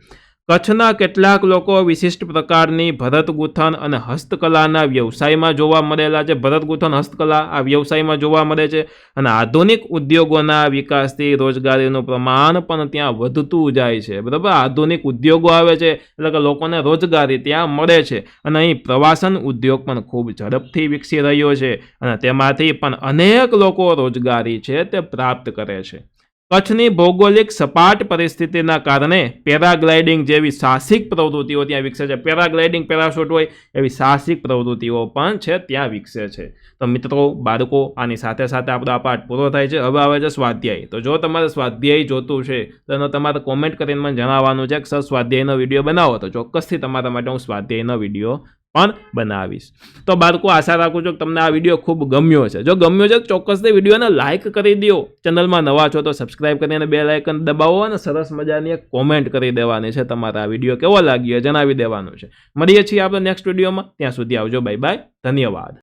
કચ્છના કેટલાક લોકો વિશિષ્ટ પ્રકારની ભરત ગૂંથણ અને હસ્તકલાના વ્યવસાયમાં જોવા મળેલા છે. ભરત ગૂંથણ, હસ્તકલા આ વ્યવસાયમાં જોવા મળે છે. અને આધુનિક ઉદ્યોગોના વિકાસથી રોજગારીનું પ્રમાણ પણ ત્યાં વધતું જાય છે. બરાબર, આધુનિક ઉદ્યોગો આવે છે એટલે કે લોકોને રોજગારી ત્યાં મળે છે. અને અહીં પ્રવાસન ઉદ્યોગ પણ ખૂબ ઝડપથી વિકસી રહ્યો છે અને તેમાંથી પણ અનેક લોકો રોજગારી છે તે પ્રાપ્ત કરે છે. કચ્છની ભૌગોલિક સપાટ પરિસ્થિતિના કારણે પેરાગ્લાઇડિંગ જેવી સાહસિક પ્રવૃત્તિઓ ત્યાં વિકસે છે. પેરાગ્લાઇડિંગ, પેરાશૂટ હોય એવી સાહસિક પ્રવૃત્તિઓ પણ છે ત્યાં વિકસે છે. તો મિત્રો, બાળકો, આની સાથે સાથે આપણો આ પાઠ પૂરો થાય છે. હવે આવે છે સ્વાધ્યાય. તો જો તમારે સ્વાધ્યાય જોતું છે તો તમારે કોમેન્ટ કરીને મને જણાવવાનું છે કે સર સ્વાધ્યાયનો વિડીયો બનાવો, તો ચોક્કસથી તમારા માટે હું સ્વાધ્યાયનો વિડીયો પણ બનાવીશ. તો બાળકો, આશા રાખું છું કે તમને આ વિડીયો ખૂબ ગમ્યો છે. જો ગમ્યો છે તો ચોક્કસથી વિડીયોને લાઇક કરી દો. ચેનલમાં નવા છો તો સબસ્ક્રાઇબ કરીને બેલ આઇકન દબાવો અને સરસ મજાની એક કોમેન્ટ કરી દેવાની છે. તમારા આ વિડીયો કેવો લાગ્યો જણાવી દેવાનું છે. મળીએ છીએ આપણે નેક્સ્ટ વિડીયોમાં. ત્યાં સુધી આવજો. Bye bye. ધન્યવાદ.